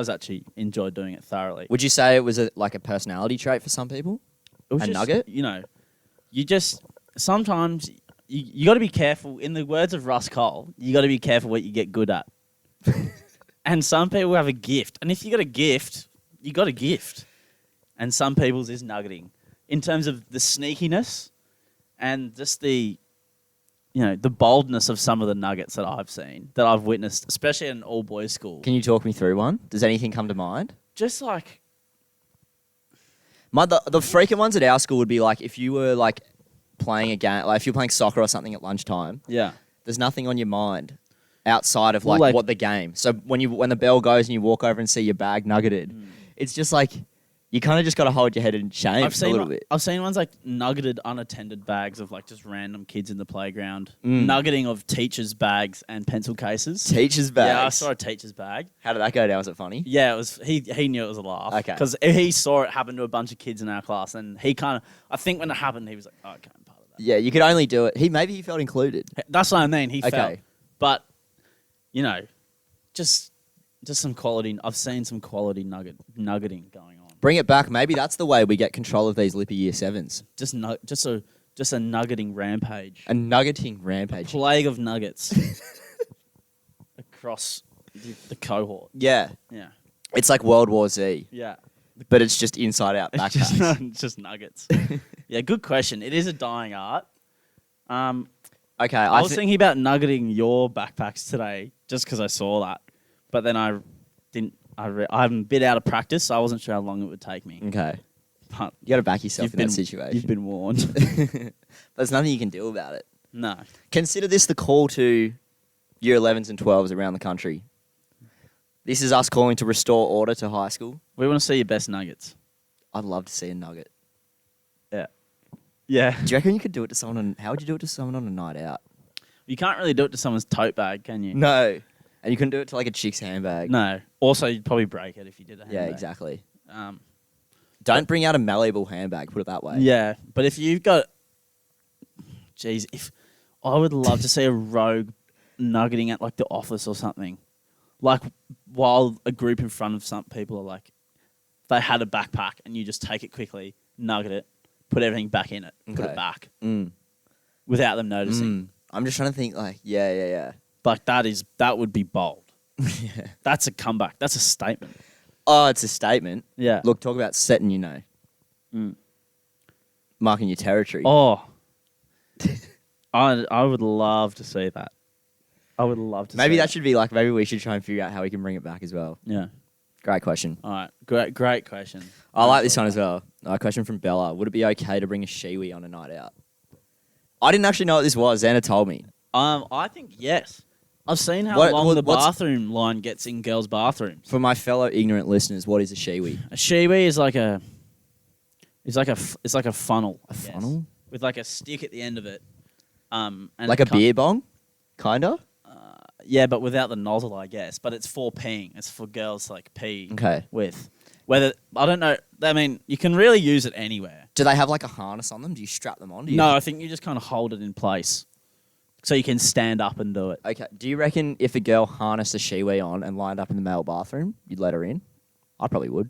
Speaker 3: actually enjoyed doing it thoroughly.
Speaker 1: Would you say it was like a personality trait for some people?
Speaker 3: It was
Speaker 1: a
Speaker 3: just,
Speaker 1: nugget?
Speaker 3: You just sometimes you got to be careful. In the words of Russ Cole, you got to be careful what you get good at. And some people have a gift, and if you got a gift, you got a gift. And some people's is nuggeting, in terms of the sneakiness and just the boldness of some of the nuggets that I've seen, that I've witnessed, especially in an all-boys school.
Speaker 1: Can you talk me through one? Does anything come to mind?
Speaker 3: Just like...
Speaker 1: The freaking ones at our school would be like if you were like playing a game, like if you're playing soccer or something at lunchtime.
Speaker 3: Yeah.
Speaker 1: There's nothing on your mind outside of
Speaker 3: Well, like
Speaker 1: what the game. So when the bell goes and you walk over and see your bag nuggeted, it's just like you kind of just got to hold your head in shame a little bit.
Speaker 3: I've seen ones like nuggeted unattended bags of like just random kids in the playground. Nuggeting of teachers' bags and pencil cases.
Speaker 1: Teachers' bags.
Speaker 3: Yeah, I saw a teacher's bag.
Speaker 1: How did that go down? Was it funny?
Speaker 3: Yeah, it was. He knew it was a laugh.
Speaker 1: Okay.
Speaker 3: Because he saw it happen to a bunch of kids in our class, and he kind of, I think when it happened, he was like, "Oh, okay, I'm part of that."
Speaker 1: Yeah, you could only do it. Maybe he felt included.
Speaker 3: That's what I mean. He
Speaker 1: Okay.
Speaker 3: felt, but just some quality. I've seen some quality nuggeting going on.
Speaker 1: Bring it back. Maybe that's the way we get control of these lippy year 7s.
Speaker 3: Just a nuggeting rampage.
Speaker 1: A nuggeting rampage.
Speaker 3: Plague of nuggets across the cohort.
Speaker 1: Yeah.
Speaker 3: Yeah.
Speaker 1: It's like World War Z,
Speaker 3: Yeah.
Speaker 1: but it's just inside out
Speaker 3: It's
Speaker 1: backpacks.
Speaker 3: just nuggets. Yeah, good question. It is a dying art.
Speaker 1: Okay,
Speaker 3: I was thinking about nuggeting your backpacks today just because I saw that, but then I didn't. I'm a bit out of practice, so I wasn't sure how long it would take me.
Speaker 1: Okay.
Speaker 3: But
Speaker 1: You got to back yourself in that situation.
Speaker 3: You've been warned.
Speaker 1: There's nothing you can do about it.
Speaker 3: No.
Speaker 1: Consider this the call to year 11s and 12s around the country. This is us calling to restore order to high school.
Speaker 3: We want to see your best nuggets.
Speaker 1: I'd love to see a nugget.
Speaker 3: Yeah. Yeah.
Speaker 1: Do you reckon you could do it to someone how would you do it to someone on a night out?
Speaker 3: You can't really do it to someone's tote bag, can you?
Speaker 1: No. And you couldn't do it to like a chick's handbag.
Speaker 3: No. Also, you'd probably break it if you did a handbag.
Speaker 1: Yeah, exactly.
Speaker 3: Um,
Speaker 1: Don't bring out a malleable handbag, put it that way.
Speaker 3: Yeah, but if you've got... Jeez, if... I would love to see a rogue nuggeting at like the office or something. Like while a group in front of some people are like... They had a backpack and you just take it quickly, nugget it, put everything back in it, put
Speaker 1: Okay.
Speaker 3: it back.
Speaker 1: Mm.
Speaker 3: Without them noticing.
Speaker 1: I'm just trying to think like, yeah.
Speaker 3: Like that would be bold.
Speaker 1: Yeah.
Speaker 3: That's a comeback. That's a statement.
Speaker 1: Oh, it's a statement.
Speaker 3: Yeah.
Speaker 1: Look, talk about setting, marking your territory.
Speaker 3: Oh. I would love to see that. I would love to
Speaker 1: Maybe
Speaker 3: see
Speaker 1: that should be like, maybe we should try and figure out how we can bring it back as well.
Speaker 3: Yeah.
Speaker 1: Great question.
Speaker 3: All right. Great question.
Speaker 1: I like this one as well. A question from Bella. Would it be okay to bring a shiwi on a night out? I didn't actually know what this was. Xana told me.
Speaker 3: I think yes. I've seen how
Speaker 1: What-
Speaker 3: long
Speaker 1: what-
Speaker 3: the
Speaker 1: what's-
Speaker 3: bathroom line gets in girls' bathrooms.
Speaker 1: For my fellow ignorant listeners, what is a shiwi?
Speaker 3: A shiwi is like a... It's like a funnel.
Speaker 1: A
Speaker 3: I guess,
Speaker 1: funnel?
Speaker 3: with like a stick at the end of it. And
Speaker 1: Like
Speaker 3: it
Speaker 1: a beer bong? Kinda?
Speaker 3: Yeah, but without the nozzle, I guess. But it's for peeing. It's for girls to like pee
Speaker 1: Okay.
Speaker 3: with. Whether I don't know. I mean, you can really use it anywhere.
Speaker 1: Do they have like a harness on them? Do you strap them on? Do you?
Speaker 3: No, I think you just kind of hold it in place, so you can stand up and do it.
Speaker 1: Okay. Do you reckon if a girl harnessed a shiwi on and lined up in the male bathroom, you'd let her in? I probably would.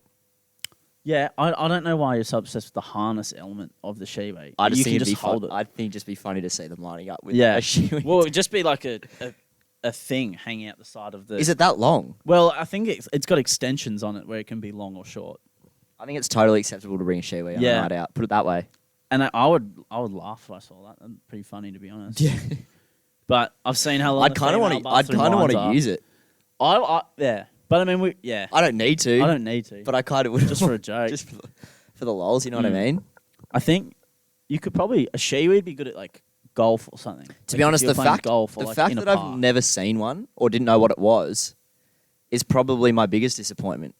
Speaker 3: Yeah, I don't know why you're so obsessed with the harness element of the Shiwi.
Speaker 1: I just
Speaker 3: You
Speaker 1: think
Speaker 3: can
Speaker 1: it'd be
Speaker 3: just hold
Speaker 1: fun.
Speaker 3: it.
Speaker 1: I think it'd just be funny to see them lining up with
Speaker 3: Yeah.
Speaker 1: a Shiwi.
Speaker 3: Well, it'd just be like a thing hanging out the side of the...
Speaker 1: Is it that long?
Speaker 3: Well, I think it's got extensions on it where it can be long or short.
Speaker 1: I think it's totally acceptable to bring a Shiwi on a night out. Put it that way.
Speaker 3: And I would laugh if I saw that. That'd be pretty funny, to be honest.
Speaker 1: Yeah.
Speaker 3: But I've seen how long
Speaker 1: I'd kind of want to use it.
Speaker 3: Yeah. But I mean,
Speaker 1: I don't need to.
Speaker 3: I don't need to.
Speaker 1: But I kind of would.
Speaker 3: Just for a joke.
Speaker 1: Just for the lols, you know what I mean?
Speaker 3: I think you could probably... A Shiwi would be good at, like, golf or something.
Speaker 1: To be honest, the fact that I've never seen one or didn't know what it was is probably my biggest disappointment.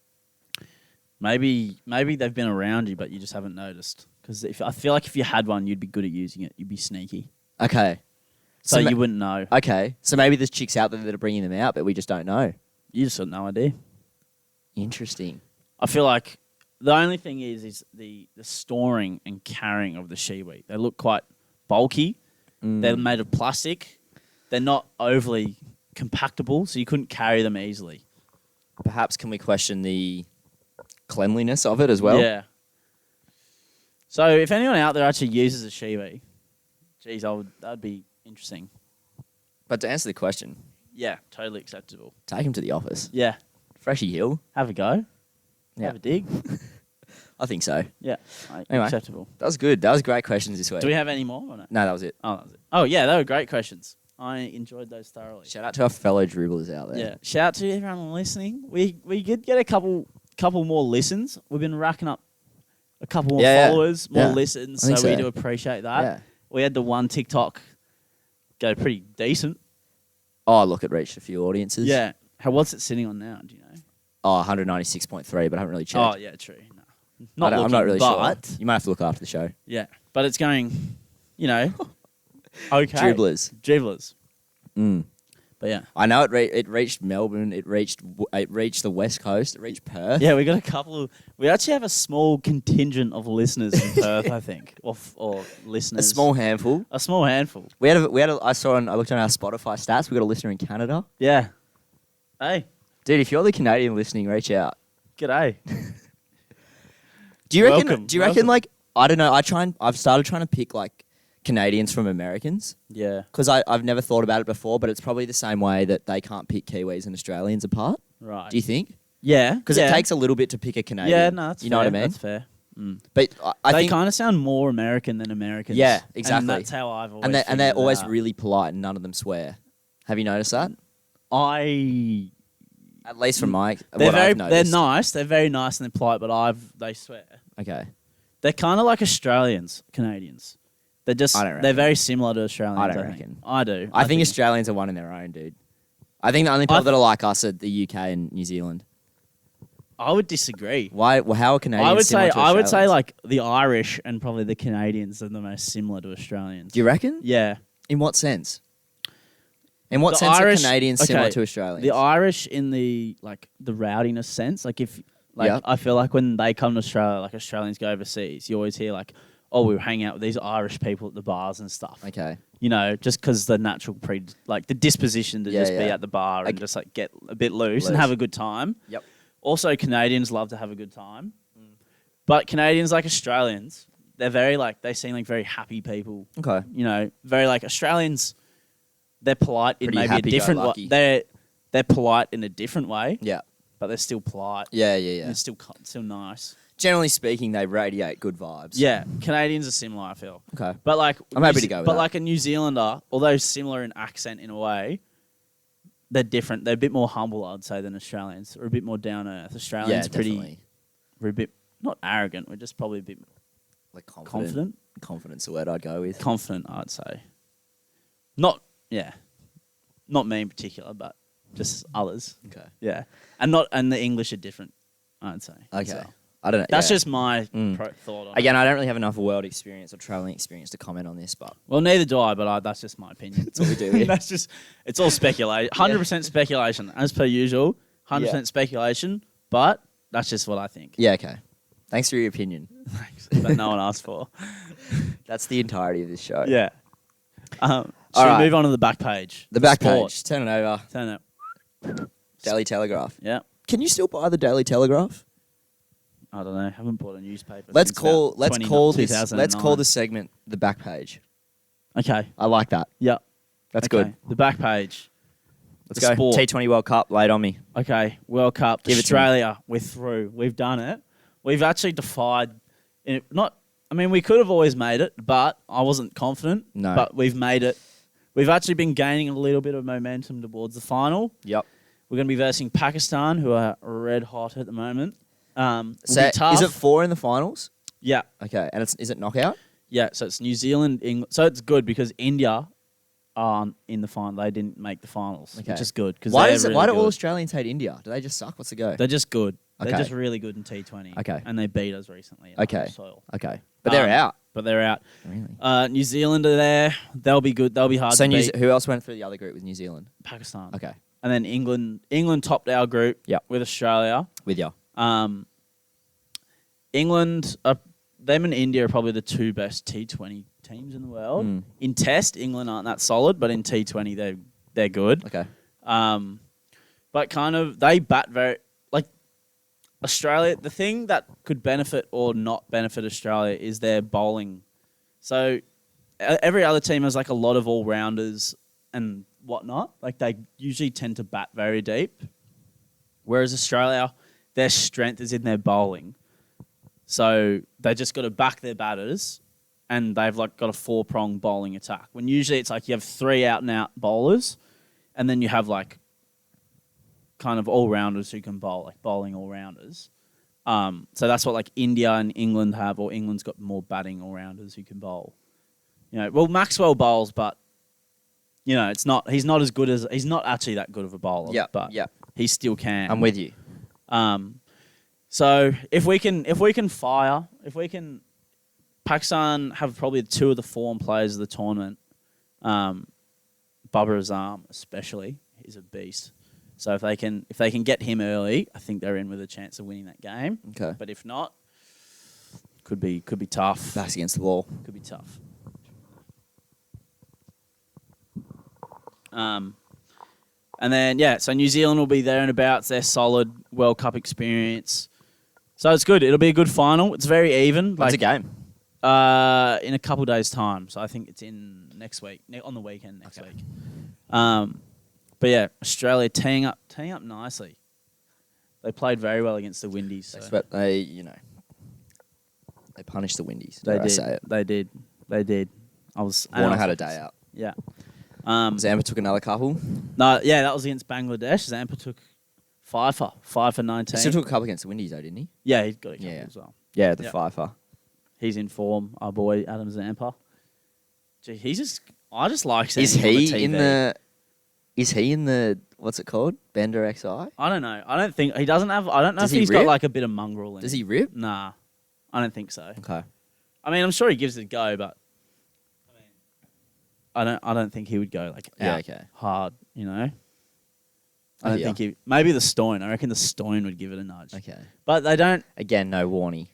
Speaker 3: Maybe they've been around you, but you just haven't noticed. Because I feel like if you had one, you'd be good at using it. You'd be sneaky.
Speaker 1: Okay.
Speaker 3: So you wouldn't know.
Speaker 1: Okay. So maybe there's chicks out there that are bringing them out, but we just don't know.
Speaker 3: You just got no idea.
Speaker 1: Interesting.
Speaker 3: I feel like the only thing is the storing and carrying of the Shiwi. They look quite bulky. They're made of plastic. They're not overly compactable, so you couldn't carry them easily.
Speaker 1: Perhaps can we question the cleanliness of it as well?
Speaker 3: Yeah. So if anyone out there actually uses a Shiwi, geez, that'd be interesting.
Speaker 1: But to answer the question,
Speaker 3: Yeah, totally acceptable.
Speaker 1: take him to the office.
Speaker 3: Yeah.
Speaker 1: Freshy Hill.
Speaker 3: Have a go.
Speaker 1: Yeah.
Speaker 3: Have a dig.
Speaker 1: I think so.
Speaker 3: Yeah.
Speaker 1: Anyway.
Speaker 3: Acceptable.
Speaker 1: That was good. That was great questions this week.
Speaker 3: Do we have any more or no?
Speaker 1: No, that was it.
Speaker 3: Oh, that was it. Oh, yeah, they were great questions. I enjoyed those thoroughly.
Speaker 1: Shout out to our fellow dribblers out there.
Speaker 3: Yeah. Shout out to everyone listening. We did get a couple more listens. We've been racking up a couple more followers, more listens,
Speaker 1: I think
Speaker 3: so we
Speaker 1: so.
Speaker 3: do appreciate that.
Speaker 1: Yeah.
Speaker 3: We had the one TikTok go pretty decent.
Speaker 1: Oh, look, it reached a few audiences.
Speaker 3: Yeah. What's it sitting on now? Do you know?
Speaker 1: Oh, 196.3, but I haven't really checked.
Speaker 3: Oh, yeah, true. No.
Speaker 1: I'm not really
Speaker 3: sure.
Speaker 1: You might have to look after the show.
Speaker 3: Yeah. But it's going, okay.
Speaker 1: Dribblers. Mm.
Speaker 3: But yeah.
Speaker 1: I know it reached Melbourne. It reached the West Coast. It reached Perth.
Speaker 3: Yeah, we got a couple. We actually have a small contingent of listeners in Perth, I think, or listeners.
Speaker 1: A small handful.
Speaker 3: A small handful.
Speaker 1: I looked on our Spotify stats. We got a listener in Canada.
Speaker 3: Yeah. Hey,
Speaker 1: dude, if you're the Canadian listening, reach out.
Speaker 3: g'day.
Speaker 1: Do you reckon?
Speaker 3: Welcome.
Speaker 1: Do you reckon? Like, I don't know. I've started trying to pick like Canadians from Americans.
Speaker 3: Yeah.
Speaker 1: Because I've never thought about it before, but it's probably the same way that they can't pick Kiwis and Australians apart.
Speaker 3: Right.
Speaker 1: Do you think?
Speaker 3: Yeah.
Speaker 1: Because it takes a little bit to pick a Canadian.
Speaker 3: Yeah, no, that's
Speaker 1: you
Speaker 3: fair.
Speaker 1: know what I mean?
Speaker 3: That's fair. Mm.
Speaker 1: But I
Speaker 3: they
Speaker 1: think
Speaker 3: kind of sound more American than Americans.
Speaker 1: Yeah, exactly.
Speaker 3: And that's how I've always
Speaker 1: and they're
Speaker 3: figured
Speaker 1: always
Speaker 3: it out.
Speaker 1: really polite and none of them swear. Have you noticed that? At least from I've
Speaker 3: they're
Speaker 1: noticed.
Speaker 3: nice. They're very nice and they're polite, but they swear.
Speaker 1: Okay.
Speaker 3: They're kind of like Australians, Canadians. They're just
Speaker 1: I don't reckon.
Speaker 3: they're very similar to Australians.
Speaker 1: I don't
Speaker 3: think.
Speaker 1: reckon.
Speaker 3: I do.
Speaker 1: I think Australians are one in their own, dude. I think the only people that are like us are the UK and New Zealand.
Speaker 3: I would disagree.
Speaker 1: Why? Well, how are Canadians similar to
Speaker 3: I would say
Speaker 1: Australians?
Speaker 3: like the Irish and probably the Canadians are the most similar to Australians.
Speaker 1: Do you reckon?
Speaker 3: Yeah.
Speaker 1: In what sense? In what
Speaker 3: The
Speaker 1: sense
Speaker 3: Irish-
Speaker 1: are Canadians similar
Speaker 3: okay,
Speaker 1: to Australians?
Speaker 3: The Irish in the rowdiness sense,
Speaker 1: Yeah.
Speaker 3: I feel like when they come to Australia, like Australians go overseas, you always hear like, oh, we hang out with these Irish people at the bars and stuff.
Speaker 1: Okay.
Speaker 3: You know, just because the natural the disposition to just be
Speaker 1: yeah.
Speaker 3: at the bar and just like get a bit loose and
Speaker 1: Loose.
Speaker 3: have a good time.
Speaker 1: Yep.
Speaker 3: Also, Canadians love to have a good time, but Canadians like Australians, they're very they seem like very happy people.
Speaker 1: Okay.
Speaker 3: You know, very like Australians. They're polite in
Speaker 1: Pretty
Speaker 3: maybe a different way.
Speaker 1: happy-go-lucky.
Speaker 3: They're polite in a different way,
Speaker 1: Yeah.
Speaker 3: but they're still polite.
Speaker 1: Yeah.
Speaker 3: And they're still nice.
Speaker 1: Generally speaking, they radiate good vibes.
Speaker 3: Yeah, Canadians are similar, I feel.
Speaker 1: Okay.
Speaker 3: But
Speaker 1: I'm happy to go with
Speaker 3: But
Speaker 1: that.
Speaker 3: like a New Zealander, although similar in accent in a way, they're different. They're a bit more humble, I'd say, than Australians, or a bit more down earth. Australians are
Speaker 1: definitely.
Speaker 3: we're a bit not arrogant. We're just probably a bit
Speaker 1: Like
Speaker 3: confident.
Speaker 1: Confidence the word I'd go with.
Speaker 3: Confident, I'd say. Not me in particular, but just others.
Speaker 1: Okay.
Speaker 3: Yeah, and the English are different, I'd say.
Speaker 1: Okay.
Speaker 3: So
Speaker 1: I don't know.
Speaker 3: that's
Speaker 1: yeah.
Speaker 3: just my
Speaker 1: Mm.
Speaker 3: thought on it.
Speaker 1: Again, I don't really have enough world experience or traveling experience to comment on this, but
Speaker 3: Well, neither do I, but that's just my opinion.
Speaker 1: that's what we do here.
Speaker 3: That's just, it's all speculation. 100% speculation, as per usual. 100% speculation, but that's just what I think.
Speaker 1: Yeah, okay. Thanks for your opinion.
Speaker 3: Thanks. But no one asked for.
Speaker 1: That's the entirety of this show.
Speaker 3: Yeah. Should
Speaker 1: All
Speaker 3: we
Speaker 1: right.
Speaker 3: move on to the back page?
Speaker 1: The back
Speaker 3: Sport.
Speaker 1: page. Turn it over.
Speaker 3: Turn it.
Speaker 1: Daily Telegraph.
Speaker 3: Yeah.
Speaker 1: Can you still buy the Daily Telegraph?
Speaker 3: I don't know. Haven't bought a newspaper.
Speaker 1: Let's
Speaker 3: since
Speaker 1: call
Speaker 3: about
Speaker 1: this
Speaker 3: 2009.
Speaker 1: segment the back page.
Speaker 3: Okay.
Speaker 1: I like that.
Speaker 3: Yep.
Speaker 1: That's
Speaker 3: Okay.
Speaker 1: good.
Speaker 3: The back page.
Speaker 1: Let's
Speaker 3: The
Speaker 1: go.
Speaker 3: sport.
Speaker 1: T20 World Cup, lay it on me.
Speaker 3: Okay. World Cup.
Speaker 1: Give it to me.
Speaker 3: Australia. We're through. We've done it. We've actually defied. We could have always made it, but I wasn't confident.
Speaker 1: No.
Speaker 3: But we've made it. We've actually been gaining a little bit of momentum towards the final.
Speaker 1: Yep.
Speaker 3: We're going to be versing Pakistan, who are red hot at the moment. Will
Speaker 1: So
Speaker 3: be tough.
Speaker 1: is it 4 in the finals?
Speaker 3: Yeah.
Speaker 1: Okay. And is it knockout?
Speaker 3: Yeah, so it's New Zealand, England. So it's good because India aren't in the final. They didn't make the finals,
Speaker 1: Okay.
Speaker 3: which is good.
Speaker 1: Why
Speaker 3: Why
Speaker 1: why do all Australians hate India? Do they just suck? What's the go?
Speaker 3: They're just good.
Speaker 1: Okay.
Speaker 3: They're just really good in T20.
Speaker 1: Okay.
Speaker 3: And they beat us recently. in
Speaker 1: Okay.
Speaker 3: our soil.
Speaker 1: Okay. But they're out.
Speaker 3: But they're out.
Speaker 1: Really?
Speaker 3: New Zealand are there. They'll be good. They'll be hard
Speaker 1: So
Speaker 3: to beat.
Speaker 1: who else went through the other group with New Zealand?
Speaker 3: Pakistan.
Speaker 1: Okay.
Speaker 3: And then England. England topped our group
Speaker 1: Yep.
Speaker 3: with Australia.
Speaker 1: With you.
Speaker 3: England, them and India are probably the two best T20 teams in the world.
Speaker 1: Mm.
Speaker 3: In Test, England aren't that solid, but in T20 they're good.
Speaker 1: Okay.
Speaker 3: But kind of they bat very like Australia. The thing that could benefit or not benefit Australia is their bowling. So every other team has like a lot of all rounders and whatnot. Like they usually tend to bat very deep, whereas Australia, their strength is in their bowling. So they just got to back their batters, and they've like got a 4-pronged bowling attack. When usually it's like you have 3 out and out bowlers, and then you have like kind of all rounders who can bowl, like bowling all rounders. So that's what like India and England have, or England's got more batting all rounders who can bowl. Well, Maxwell bowls, but he's not actually that good of a bowler.
Speaker 1: Yeah.
Speaker 3: But
Speaker 1: Yeah.
Speaker 3: he still can.
Speaker 1: I'm with you.
Speaker 3: So if we can Pakistan have probably 2 of the form players of the tournament. Babar Azam especially is a beast. So if they can get him early, I think they're in with a chance of winning that game.
Speaker 1: Okay.
Speaker 3: But if not, could be tough.
Speaker 1: Backs against the wall.
Speaker 3: Could be tough. And then so New Zealand will be there and abouts. They're solid World Cup experience. So it's good. It'll be a good final. It's very even.
Speaker 1: What's the game?
Speaker 3: In a couple days' time. So I think it's in next week, on the weekend next week. But yeah, Australia teeing up nicely. They played very well against the Windies. So.
Speaker 1: But they punished the Windies.
Speaker 3: They
Speaker 1: dare I
Speaker 3: did.
Speaker 1: say it.
Speaker 3: They did.
Speaker 1: Warner had a day out.
Speaker 3: Yeah.
Speaker 1: Zampa took another couple.
Speaker 3: No, yeah, that was against Bangladesh. Zampa took 5 for 19.
Speaker 1: He still took a couple against the Windies though, didn't he?
Speaker 3: Yeah, he got a couple
Speaker 1: Yeah.
Speaker 3: as well.
Speaker 1: Yeah, the
Speaker 3: Yep.
Speaker 1: fifer.
Speaker 3: He's in form. Our boy Adam Zampa. Gee, I just like seeing
Speaker 1: Is
Speaker 3: him on the
Speaker 1: he
Speaker 3: TV.
Speaker 1: in the? Is he in the? What's it called? Bender XI.
Speaker 3: I don't know. I don't think he doesn't have. I don't know
Speaker 1: Does
Speaker 3: if
Speaker 1: he
Speaker 3: he's got
Speaker 1: rip?
Speaker 3: like a bit of mongrel in
Speaker 1: Does
Speaker 3: him.
Speaker 1: he rip?
Speaker 3: Nah, I don't think so.
Speaker 1: Okay.
Speaker 3: I mean, I'm sure he gives it a go, but I don't think he would go like
Speaker 1: Yeah,
Speaker 3: out
Speaker 1: okay.
Speaker 3: hard. I
Speaker 1: I
Speaker 3: don't
Speaker 1: hear.
Speaker 3: think he. Maybe the Stoin. I reckon the Stoin would give it a nudge.
Speaker 1: Okay.
Speaker 3: But they don't.
Speaker 1: Again, no Warnie.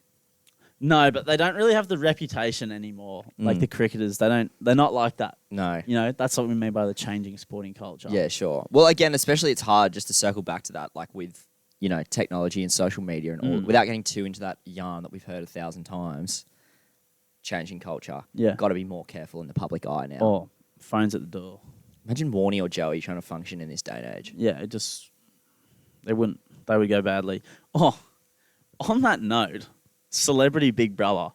Speaker 3: No, but they don't really have the reputation anymore. Like the cricketers, they don't. They're not like that.
Speaker 1: No.
Speaker 3: That's what we mean by the changing sporting culture.
Speaker 1: Yeah, sure. Well, again, especially it's hard just to circle back to that, like with technology and social media and all, without getting too into that yarn that we've heard 1,000 times. Changing culture.
Speaker 3: Yeah.
Speaker 1: Got to be more careful in the public eye now.
Speaker 3: Or phones at the door.
Speaker 1: Imagine Warnie or Joey trying to function in this day and age.
Speaker 3: Yeah, they wouldn't. They would go badly. Oh, on that note, Celebrity Big Brother.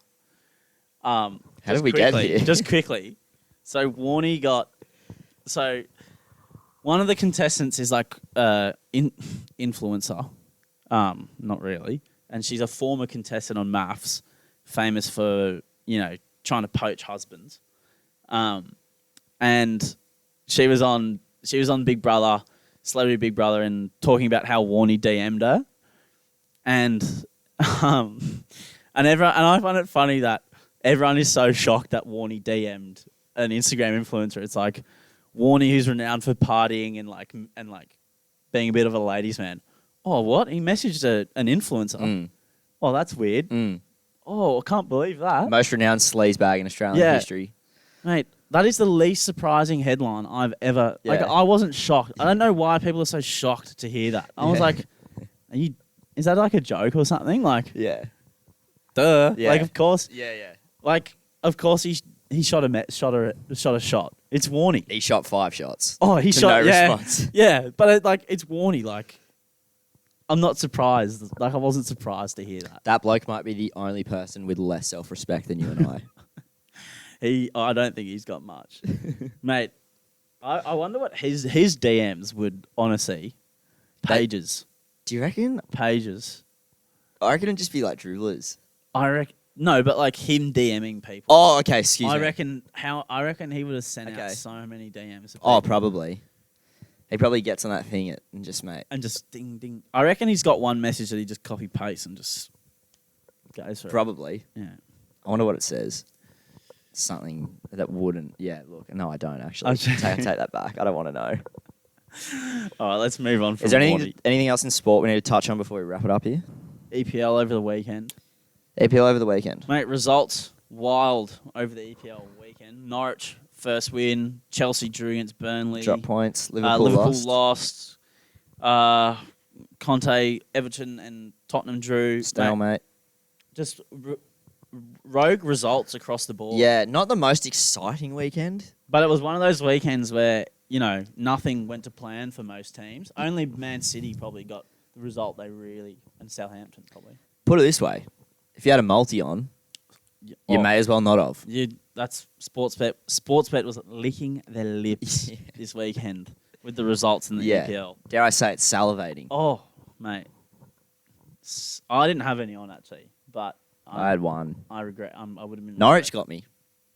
Speaker 1: How did we get here?
Speaker 3: Just quickly. So Warnie got. So one of the contestants is like influencer. Not really, and she's a former contestant on Maths, famous for trying to poach husbands. And she was on Big Brother, Celebrity Big Brother, and talking about how Warnie DM'd her, and I find it funny that everyone is so shocked that Warnie DM'd an Instagram influencer. It's like Warnie, who's renowned for partying and like being a bit of a ladies' man. Oh, what? He messaged an influencer. Oh, that's weird. Oh, I can't believe that.
Speaker 1: Most renowned sleaze bag in Australian history.
Speaker 3: Mate, that is the least surprising headline I've ever...
Speaker 1: Yeah.
Speaker 3: I wasn't shocked. I don't know why people are so shocked to hear that. I was like, are you is that like a joke or something? Like,
Speaker 1: Yeah.
Speaker 3: duh.
Speaker 1: Yeah.
Speaker 3: Like, of course.
Speaker 1: Yeah.
Speaker 3: Like, of course he shot a shot. It's Warney.
Speaker 1: He shot 5 shots.
Speaker 3: Oh, he
Speaker 1: to
Speaker 3: shot.
Speaker 1: no
Speaker 3: Yeah,
Speaker 1: response.
Speaker 3: yeah. But it's Warney. Like, I'm not surprised. Like, I wasn't surprised to hear that.
Speaker 1: That bloke might be the only person with less self-respect than you and I.
Speaker 3: I don't think he's got much, mate. I wonder what his DMs would honestly pages.
Speaker 1: Do you reckon?
Speaker 3: Pages.
Speaker 1: I reckon it'd just be like droolers.
Speaker 3: I reckon no, but like him DMing people.
Speaker 1: Oh, okay. Excuse me.
Speaker 3: I reckon he would have sent
Speaker 1: Okay.
Speaker 3: out so many DMs. Of
Speaker 1: Oh,
Speaker 3: people.
Speaker 1: probably. He probably gets on that thing and just, mate.
Speaker 3: And just ding ding. I reckon he's got one message that he just copy pastes and just goes for it.
Speaker 1: Probably.
Speaker 3: Yeah.
Speaker 1: I wonder what it says. Something that wouldn't. Yeah, look. No, I don't actually.
Speaker 3: Okay.
Speaker 1: Take that back. I don't want to know.
Speaker 3: All right, let's move on. From
Speaker 1: Is there anything else in sport we need to touch on before we wrap it up here?
Speaker 3: EPL over the weekend?
Speaker 1: APL over the weekend.
Speaker 3: Mate, results wild over the EPL weekend. Norwich first win. Chelsea drew against Burnley.
Speaker 1: Drop points. Liverpool
Speaker 3: lost. Conte, Everton, and Tottenham drew.
Speaker 1: Stalemate.
Speaker 3: Just rogue results across the board.
Speaker 1: Yeah, not the most exciting weekend.
Speaker 3: But it was one of those weekends where, nothing went to plan for most teams. Only Man City probably got the result they really, and Southampton probably.
Speaker 1: Put it this way. If you had a multi on, you may as well not have.
Speaker 3: That's Sportsbet. Sportsbet was licking their lips this weekend with the results in the EPL.
Speaker 1: Dare I say it's salivating.
Speaker 3: Oh, mate. I didn't have any on, actually, but
Speaker 1: I had one.
Speaker 3: I regret. I would have been...
Speaker 1: Norwich got me.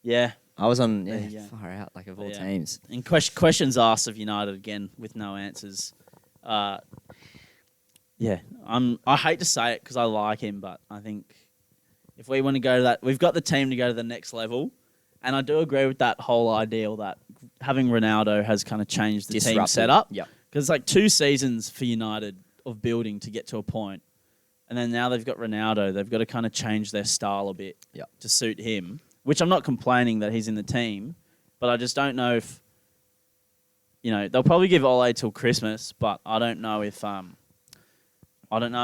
Speaker 3: Yeah.
Speaker 1: I was on
Speaker 3: There you go.
Speaker 1: far out, like of all
Speaker 3: Yeah.
Speaker 1: teams.
Speaker 3: And questions asked of United again with no answers. Yeah, I hate to say it because I like him, but I think if we want to go to that, we've got the team to go to the next level. And I do agree with that whole ideal that having Ronaldo has kind of changed the team setup.
Speaker 1: Yep.
Speaker 3: Because it's like 2 seasons for United of building to get to a point. And then now they've got Ronaldo. They've got to kind of change their style a bit to suit him, which I'm not complaining that he's in the team, but I just don't know if, they'll probably give Ole till Christmas, but I don't know if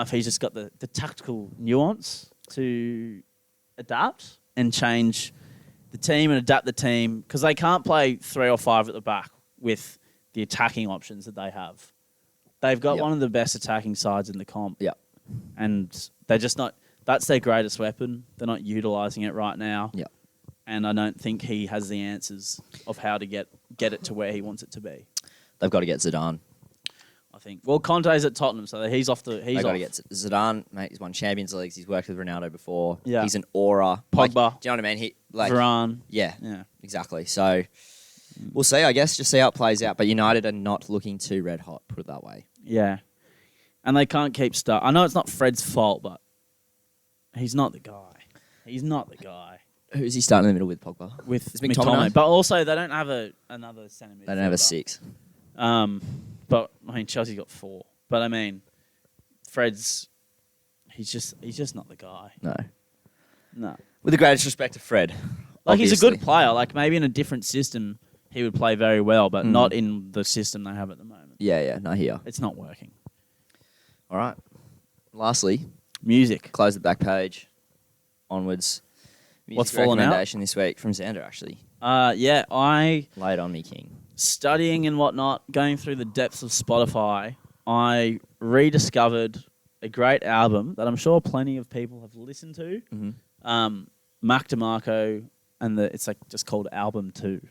Speaker 3: he's just got the tactical nuance to adapt and change the team and adapt the team because they can't play 3 or 5 at the back with the attacking options that they have. They've got one of the best attacking sides in the comp.
Speaker 1: Yeah.
Speaker 3: And they're just not... That's their greatest weapon. They're not utilising it right now.
Speaker 1: Yeah.
Speaker 3: And I don't think he has the answers of how to get it to where he wants it to be.
Speaker 1: They've got to get Zidane.
Speaker 3: I think. Well, Conte's at Tottenham, so he's off the... They've
Speaker 1: got to get Zidane, mate. He's won Champions Leagues. He's worked with Ronaldo before.
Speaker 3: Yeah.
Speaker 1: He's an aura.
Speaker 3: Pogba.
Speaker 1: Like, do you know what I mean?
Speaker 3: Varane.
Speaker 1: Yeah.
Speaker 3: Yeah.
Speaker 1: Exactly. So we'll see, I guess. Just see how it plays out. But United are not looking too red hot, put it that way.
Speaker 3: Yeah. And they can't keep stuck. I know it's not Fred's fault, but he's not the guy. He's not the guy.
Speaker 1: Who's he starting in the middle with, Pogba?
Speaker 3: With
Speaker 1: Is McTominay?
Speaker 3: But also, they don't have another centre midfielder.
Speaker 1: They don't have a 6.
Speaker 3: But, Chelsea's got 4. But, Fred's... He's just not the guy. No.
Speaker 1: With the greatest respect to Fred.
Speaker 3: Like, he's a
Speaker 1: obviously.
Speaker 3: good player. Like, maybe in a different system, he would play very well, but not in the system they have at the moment.
Speaker 1: Yeah. No, here.
Speaker 3: It's not working.
Speaker 1: All right. Lastly,
Speaker 3: Music.
Speaker 1: close the back page. Onwards. Music
Speaker 3: What's fallen out?
Speaker 1: recommendation this week from Xander, actually.
Speaker 3: Yeah, I...
Speaker 1: Lay it on me, King.
Speaker 3: Studying and whatnot, going through the depths of Spotify, I rediscovered a great album that I'm sure plenty of people have listened to.
Speaker 1: Mm-hmm.
Speaker 3: Mac DeMarco, and it's like just called Album 2.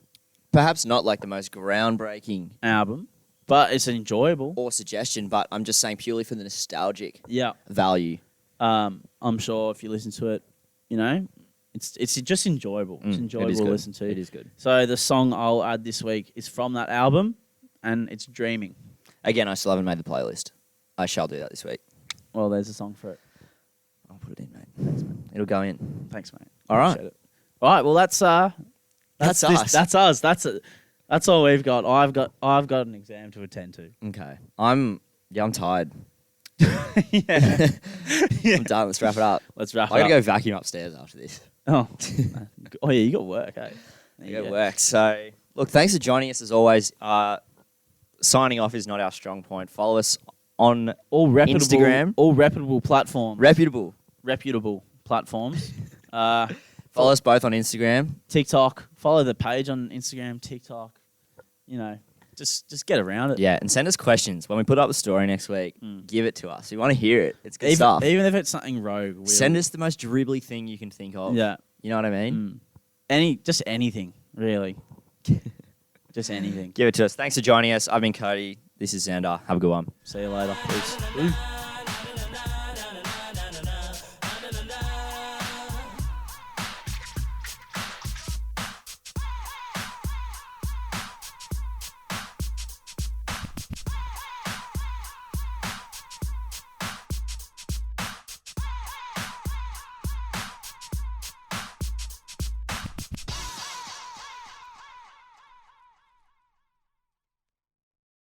Speaker 1: Perhaps not like the most groundbreaking
Speaker 3: Album, but it's enjoyable.
Speaker 1: or suggestion, but I'm just saying purely for the nostalgic
Speaker 3: Yeah.
Speaker 1: value.
Speaker 3: I'm sure if you listen to it, it's just enjoyable. It's enjoyable to listen to.
Speaker 1: It is good.
Speaker 3: So the song I'll add this week is from that album, and it's Dreaming.
Speaker 1: Again, I still haven't made the playlist. I shall do that this week.
Speaker 3: Well, there's a song for it.
Speaker 1: I'll put it in, mate. Thanks, mate. It'll go in.
Speaker 3: Thanks, mate.
Speaker 1: All right.
Speaker 3: Appreciate it. All right. Well, that's
Speaker 1: us.
Speaker 3: That's us. That's all we've got. I've got an exam to attend to.
Speaker 1: Okay. I'm tired.
Speaker 3: Yeah.
Speaker 1: I'm done. Let's wrap it up.
Speaker 3: Let's wrap it
Speaker 1: I gotta
Speaker 3: up.
Speaker 1: go vacuum upstairs after this.
Speaker 3: Oh. Oh yeah, you got work, eh?
Speaker 1: I gotta work. So, look, thanks for joining us as always. Signing off is not our strong point. Follow us on
Speaker 3: all reputable
Speaker 1: Instagram.
Speaker 3: all reputable platforms.
Speaker 1: reputable.
Speaker 3: Platforms.
Speaker 1: Follow us both on Instagram.
Speaker 3: TikTok. Follow the page on Instagram, TikTok. You know, just get around it.
Speaker 1: Yeah, and send us questions when we put up a story next week. Give it to us. We want to hear it. It's good stuff.
Speaker 3: Even if it's something rogue.
Speaker 1: Send us the most dribbly thing you can think of.
Speaker 3: Yeah.
Speaker 1: You know what I mean?
Speaker 3: Just anything, really. Just anything.
Speaker 1: Give it to us. Thanks for joining us. I've been Cody. This is Xander. Have a good one.
Speaker 3: See you later. Peace.